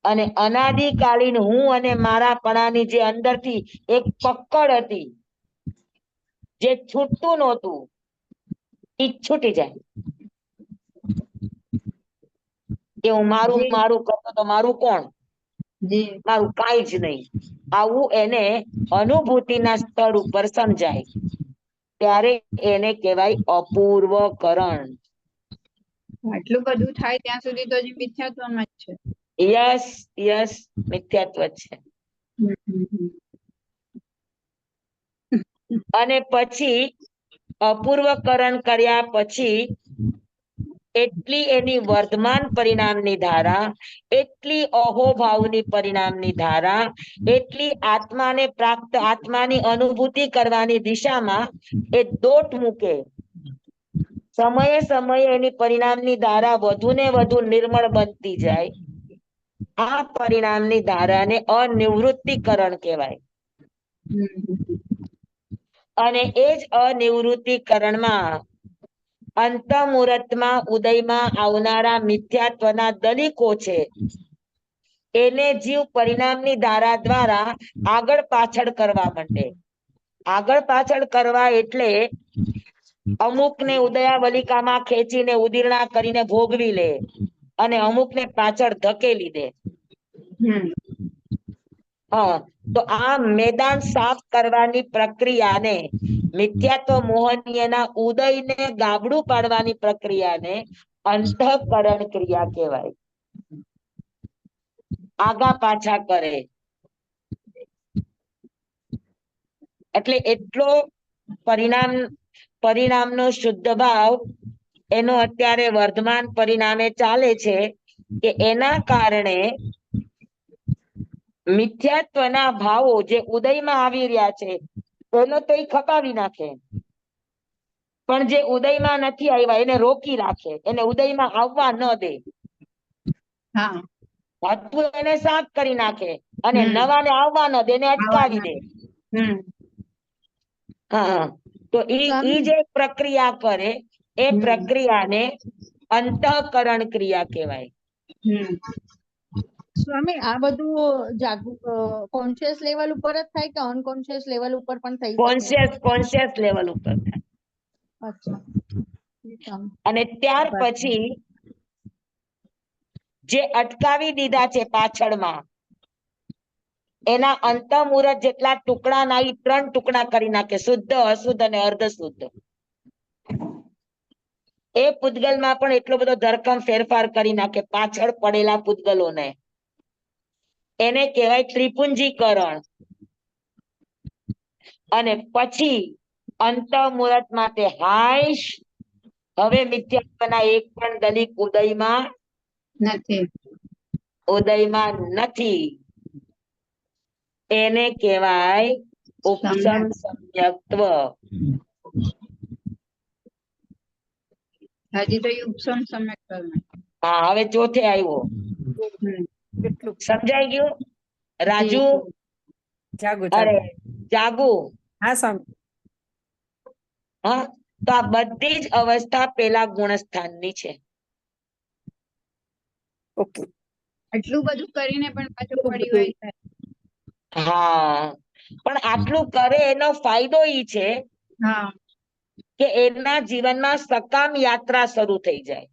A: અને અનાદિકાલીન હું અને મારાપણાની જે અંદરથી એક પકડ હતી, જે છૂટતું નહોતું, એ છૂટી જાય કે હું મારું મારું કરતો તો મારું કોણ,
B: જી
A: મારું કાંઈ જ નહીં, આવું એને અનુભૂતિના સ્તર ઉપર સમજાય ત્યારે એને કહેવાય અપૂર્વકરણ.
B: આટલું બધું થાય ત્યાં સુધી તો હજી મિથ્યાત્વમાં જ છે.
A: યસ યસ, મિથ્યાત્વ છે. અને પછી અપૂર્વકરણ કર્યા પછી એટલી એની વર્તમાન પરિણામની ધારા, એટલી અહોભાવની પરિણામની ધારા, એટલી આત્માને પ્રાપ્ત આત્માની અનુભૂતિ કરવાની દિશામાં એ દોટ મૂકે. સમયે સમયે એની પરિણામની ધારા વધુ ને વધુ નિર્મળ બનતી જાય. આ પરિણામની ધારાને અનિવૃત્તિકરણ કહેવાય. અને એ જ અનિવૃત્તિકરણમાં અંતમુહૂર્તમાં ઉદયમાં આવનારા મિથ્યાત્વના દલિકો છે, એને જીવ પરિણામની ધારા દ્વારા આગળ પાછળ કરવા માંડે. આગળ પાછળ કરવા એટલે અમુકને ઉદયાવલિકામાં ખેંચીને ઉદીરણા કરીને ભોગવી લે અને અમુકને પાછળ ધકેલી દે. હા, તો આ મેદાન સાફ કરવાની પ્રક્રિયાને, મિથ્યાત્વ મોહનીયના ઉદયને ગાબડું પાડવાની પ્રક્રિયાને અંતઃકરણ ક્રિયા કહેવાય. આગા પાછા કરે એટલે એટલો પરિણામનો શુદ્ધ ભાવ એનો અત્યારે વર્તમાન પરિણામે ચાલે છે કે એના કારણે મિથ્યાત્વના ભાવો જે ઉદયમાં આવી રહ્યા છે એનો તો એ ખપાવી નાખે, પણ જે ઉદયમાં નથી આવ્યા એને રોકી રાખે, એને ઉદયમાં આવવા ન દે. હતું એને સાફ કરી નાખે અને નવાને આવવા ન દે, એને અટકાવી દે. હા, તો ઈ જે પ્રક્રિયા કરે એ પ્રક્રિયાને અંતઃકરણ ક્રિયા કહેવાય.
D: સ્વામી, આ બધું કોન્શિયસ લેવલ ઉપર જ થાય કે અનકોન્શિયસ લેવલ ઉપર પણ થઈ શકે?
A: કોન્શિયસ લેવલ ઉપર થાય.
D: અચ્છા.
A: અને ત્યાર પછી જે અટકાવી દીધા છે પાછળમાં, એના અંતઃમુહૂર્ત જેટલા ટુકડાના ઈ 3 ટુકડા કરી નાખે, શુદ્ધ, અશુદ્ધ અને અર્ધ શુદ્ધ. એ પૂતગલમાં પણ એટલો બધો ધરખમ ફેરફાર કરી નાખે પાછળ પડેલા પૂતગલોને. એને કહેવાય ત્રિપુંજીકરણ. અને પછી અંતઃમુહૂર્ત માટે હાઈશ, હવે મિથ્યાત્વના એક પણ દલિક ઉદયમાં નથી, એને કહેવાય ઉપસમ સમ્યક્ત્વ.
B: હજી તો એ ઉપસમ સમ્યક્ત્વ.
A: હા, હવે ચોથે આવ્યો. સમજાઈ ગયું રાજુ? અરે જાગુ.
C: હા સ્વામી.
A: હા, તો આ બધી જ અવસ્થા પેલા ગુણસ્થાનની છે.
C: ઓકે.
B: આટલું બધું કરીને પણ પાછું પડી હોય છે.
A: હા, પણ આટલું કરે એનો ફાયદો ઈ છે કે એના જીવનમાં સકામ યાત્રા શરૂ થઈ જાય.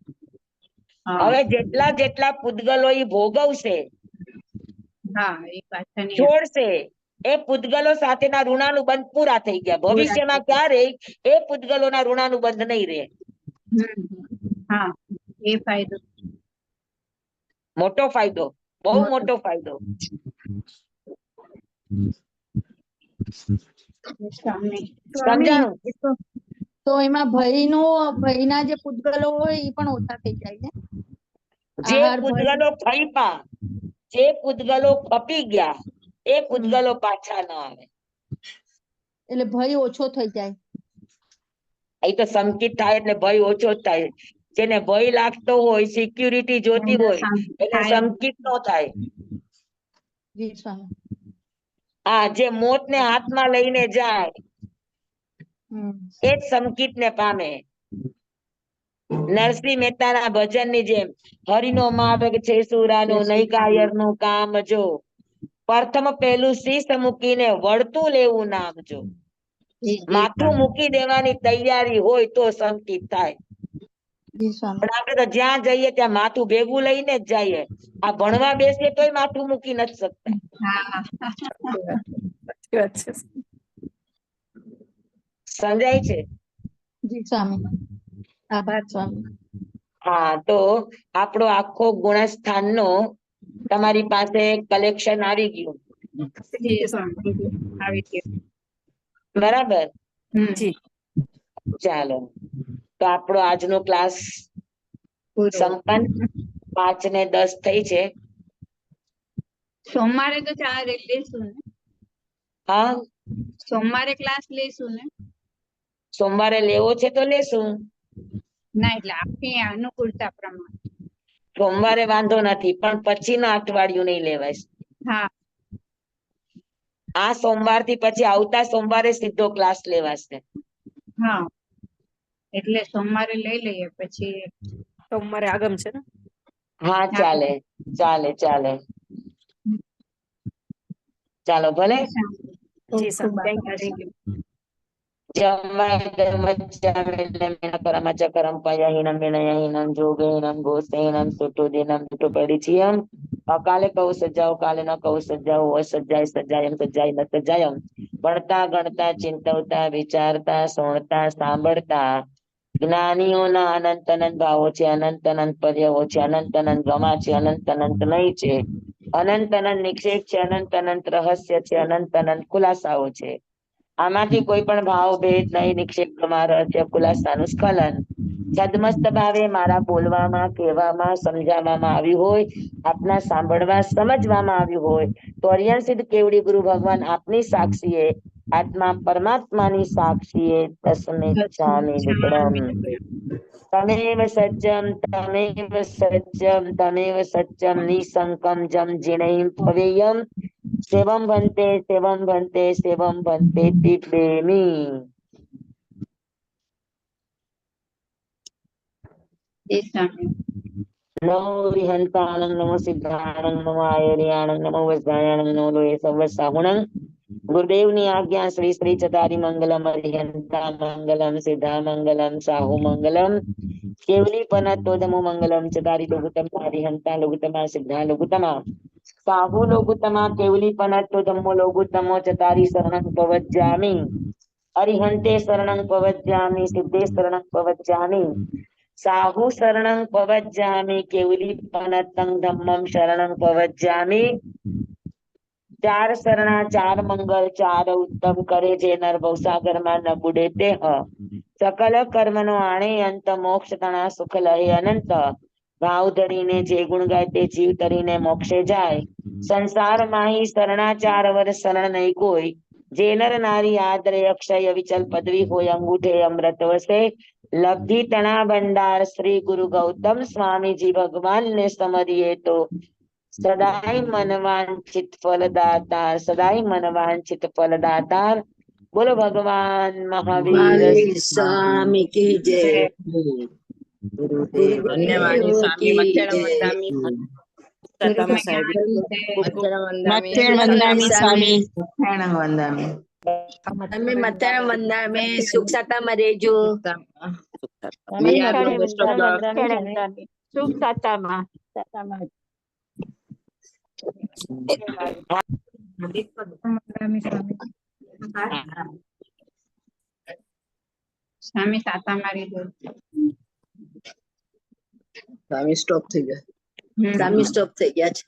A: હવે જેટલા જેટલા પૂતગલો ઈ ભોગવશે, છોડશે, એ પૂતગલો સાથેના ઋણાનુબંધ પૂરા થઈ ગયા. ભવિષ્યમાં ક્યારે એ પૂતગલોના ઋણાનુબંધ નહીં રહે.
B: એ ફાયદો,
A: મોટો ફાયદો, બહુ મોટો ફાયદો. સમજાણું?
D: તો એમાં ભયના જે પૂતગલો હોય એ પણ ઓછા થઈ જાય ને?
A: જે પૂતગલો ફળ્યા, જે પૂતગલો ખપી ગયા, એ પૂતગલો પાછા ન આવે.
D: એટલે ભય ઓછો થઈ જાય.
A: એ તો સંકિત થાય એટલે ભય ઓછો જ થાય. જેને ભય લાગતો હોય, સિક્યુરિટી જોતી હોય, એને સંકિત ન થાય. જે મોતને હાથમાં લઈને જાય
D: હમ.
A: એ જ સંકિતને પામે. નરસિંહ મહેતાના ભજનની જેમ હરિનો માર્ગ છે સુરાનો, નહીં કાયરનું કામ જો. પ્રથમ પહેલું શીશ મૂકીને વળતું લેવું નામ જો. માથું મૂકી દેવાની તૈયારી હોય તો સંકિત થાય.
D: જી સ્વામી.
A: પણ આપણે તો જ્યાં જઈએ ત્યાં માથું ભેગું લઈને જ જઈએ. આ ભણવા બેસીએ તોય માથું મૂકી નથી શકતા.
B: હા
C: સાચી વાત છે.
A: સમજાય છે?
D: જી સ્વામી. આભાર સ્વામી.
A: હા, તો આપણો આખો ગુણસ્થાનનો તમારી પાસે કલેક્શન આવી ગયું.
B: જી સ્વામી આવી ગયું.
A: બરાબર?
C: જી.
A: ચાલો, તો આપણો આજનો ક્લાસ
B: પૂરો.
A: સંપન્ન. 5 ને 10 થઈ છે.
B: સોમવારે તો ચાલે લેશું ને?
A: હા,
B: સોમવારે ક્લાસ લેશું ને?
A: સોમવારે લેવો છે તો લેશું.
B: ના, એટલે આપની અનુકૂળતા પ્રમાણે.
A: સોમવારે વાંધો નથી, પણ પછીનું અઠવાડિયું નહીં લેવાય.
B: હા
A: આ સોમવારથી પછી આવતા સોમવારે સીધો ક્લાસ લેવાશે.
B: હા, એટલે સોમવારે લઈ લઈએ પછી.
C: સોમવારે આગમ છે ને?
A: હા, ચાલે ચાલે ચાલે. ચાલો, ભલે.
C: જી
B: ખૂબ
C: સ્વામી. થેન્ક
B: આભાર.
C: યુ.
A: અકાલે કહું સજાઓ, કાલે ન કહું સજાઓ, અસજાય સજાય એમ સજાય ન સજાય. ભણતા ગણતા ચિંતવતા વિચારતા સોણતા સાંભળતા જ્ઞાનીઓના અનંત અનંત ભાવો છે, અનંત અનંત પર્યાવો છે, અનંત અનંત ગમા છે, અનંત અનંત નહીં છે, અનંત અનંત નિક્ષેપ છે, અનંત અનંત રહસ્ય છે, અનંત અનંત ખુલાસાઓ છે. આમાંથી કોઈ પણ ભાવ ભેદ નહીં, નિક્ષેપ રહસ્ય ખુલાસાનું સ્ખલન સદમસ્ત ભાવે મારા બોલવામાં, કહેવામાં, સમજાવવામાં આવ્યું હોય, આપના સાંભળવા સમજવામાં આવ્યું હોય તો અરિયણ સિદ્ધ કેવડી ગુરુ ભગવાન આપની સાક્ષીએ, આત્મા પરમાત્માની સાક્ષીએ તસ્મે જામી વિક્રમ. તમેવ સત્યમ તમેવ સત્યમ તમેવ સત્યમ નિસંકમ જમ જીણૈ ભવેયમ સેવમ ભંતે સેવમ ભંતે સેવમ ભંતે તિપ્રેમી.
B: જી સ્વામી.
A: નમો વિહંતાણં નમો સિદ્ધાણં નમો આયર્યાણં નમો વજ્રાયાણં નમો લોય સર્વ સાહુણં. ગુરુદેવની આજ્ઞા શ્રી શ્રી ચતારી મંગલમ હરિહંતા મંગલમ સિદ્ધા મંગલમ સાહુ મંગલમ કેવલી પનતોદમો મંગલમ ચતારી લઘુતમ હરિહંતા લઘુતમા સિદ્ધા લઘુતમા સાહુ લઘુતમા કેવલી પનતોદમો લઘુતમો ચતારી શરણં પવજ્જામિ. અરિહંતે શરણં પવજ્જામિ, સિદ્ધે શરણં પવજ્જામિ, સાહુ શરણં પવજ્જામિ, કેવલી પનતં ધમ્મં શરણં પવજ્જામિ. 4 શરણા 4 મંગલ 4 ઉત્તમ કરે જે નર ભવસાગરમાં ન બુડે તે સકલ કર્મનો આણે અંત મોક્ષ તણા સુખ લહે અનંત. ભાવ ધરીને જે ગુણ ગાય તે જીવ તરીને મોક્ષે જાય. સંસારમાં શરણા 4 વર શરણ નહીં કોઈ, જે નર નારી આદરે અક્ષય વિચલ પદવી હોય અંગૂઠે અમૃત વસે. લબ્ધિ તણા ભંડાર શ્રી ગુરુ ગૌતમ સ્વામીજી ભગવાન ને સમરીએ તો સદાય મનવાંચિત ફલદાતા, સદાય મનવાંચિત ફલદાતા. બોલો ભગવાન મહાવીર
E: સ્વામી કી જય. ગુરુદેવ
F: ધન્યવાદ સ્વામી મચ્છર વંદામી
B: ગુરુ
F: સાહેબ મચ્છર
E: વંદામી સ્વામી.
F: વંદામી
E: અમે મતરમ વંદામે સુખ સતામાં રહેજો.
B: શુભ સાતામાં. સ્વામી સાતા મારી દો.
E: સ્વામી સ્ટોપ થઈ ગયા છે.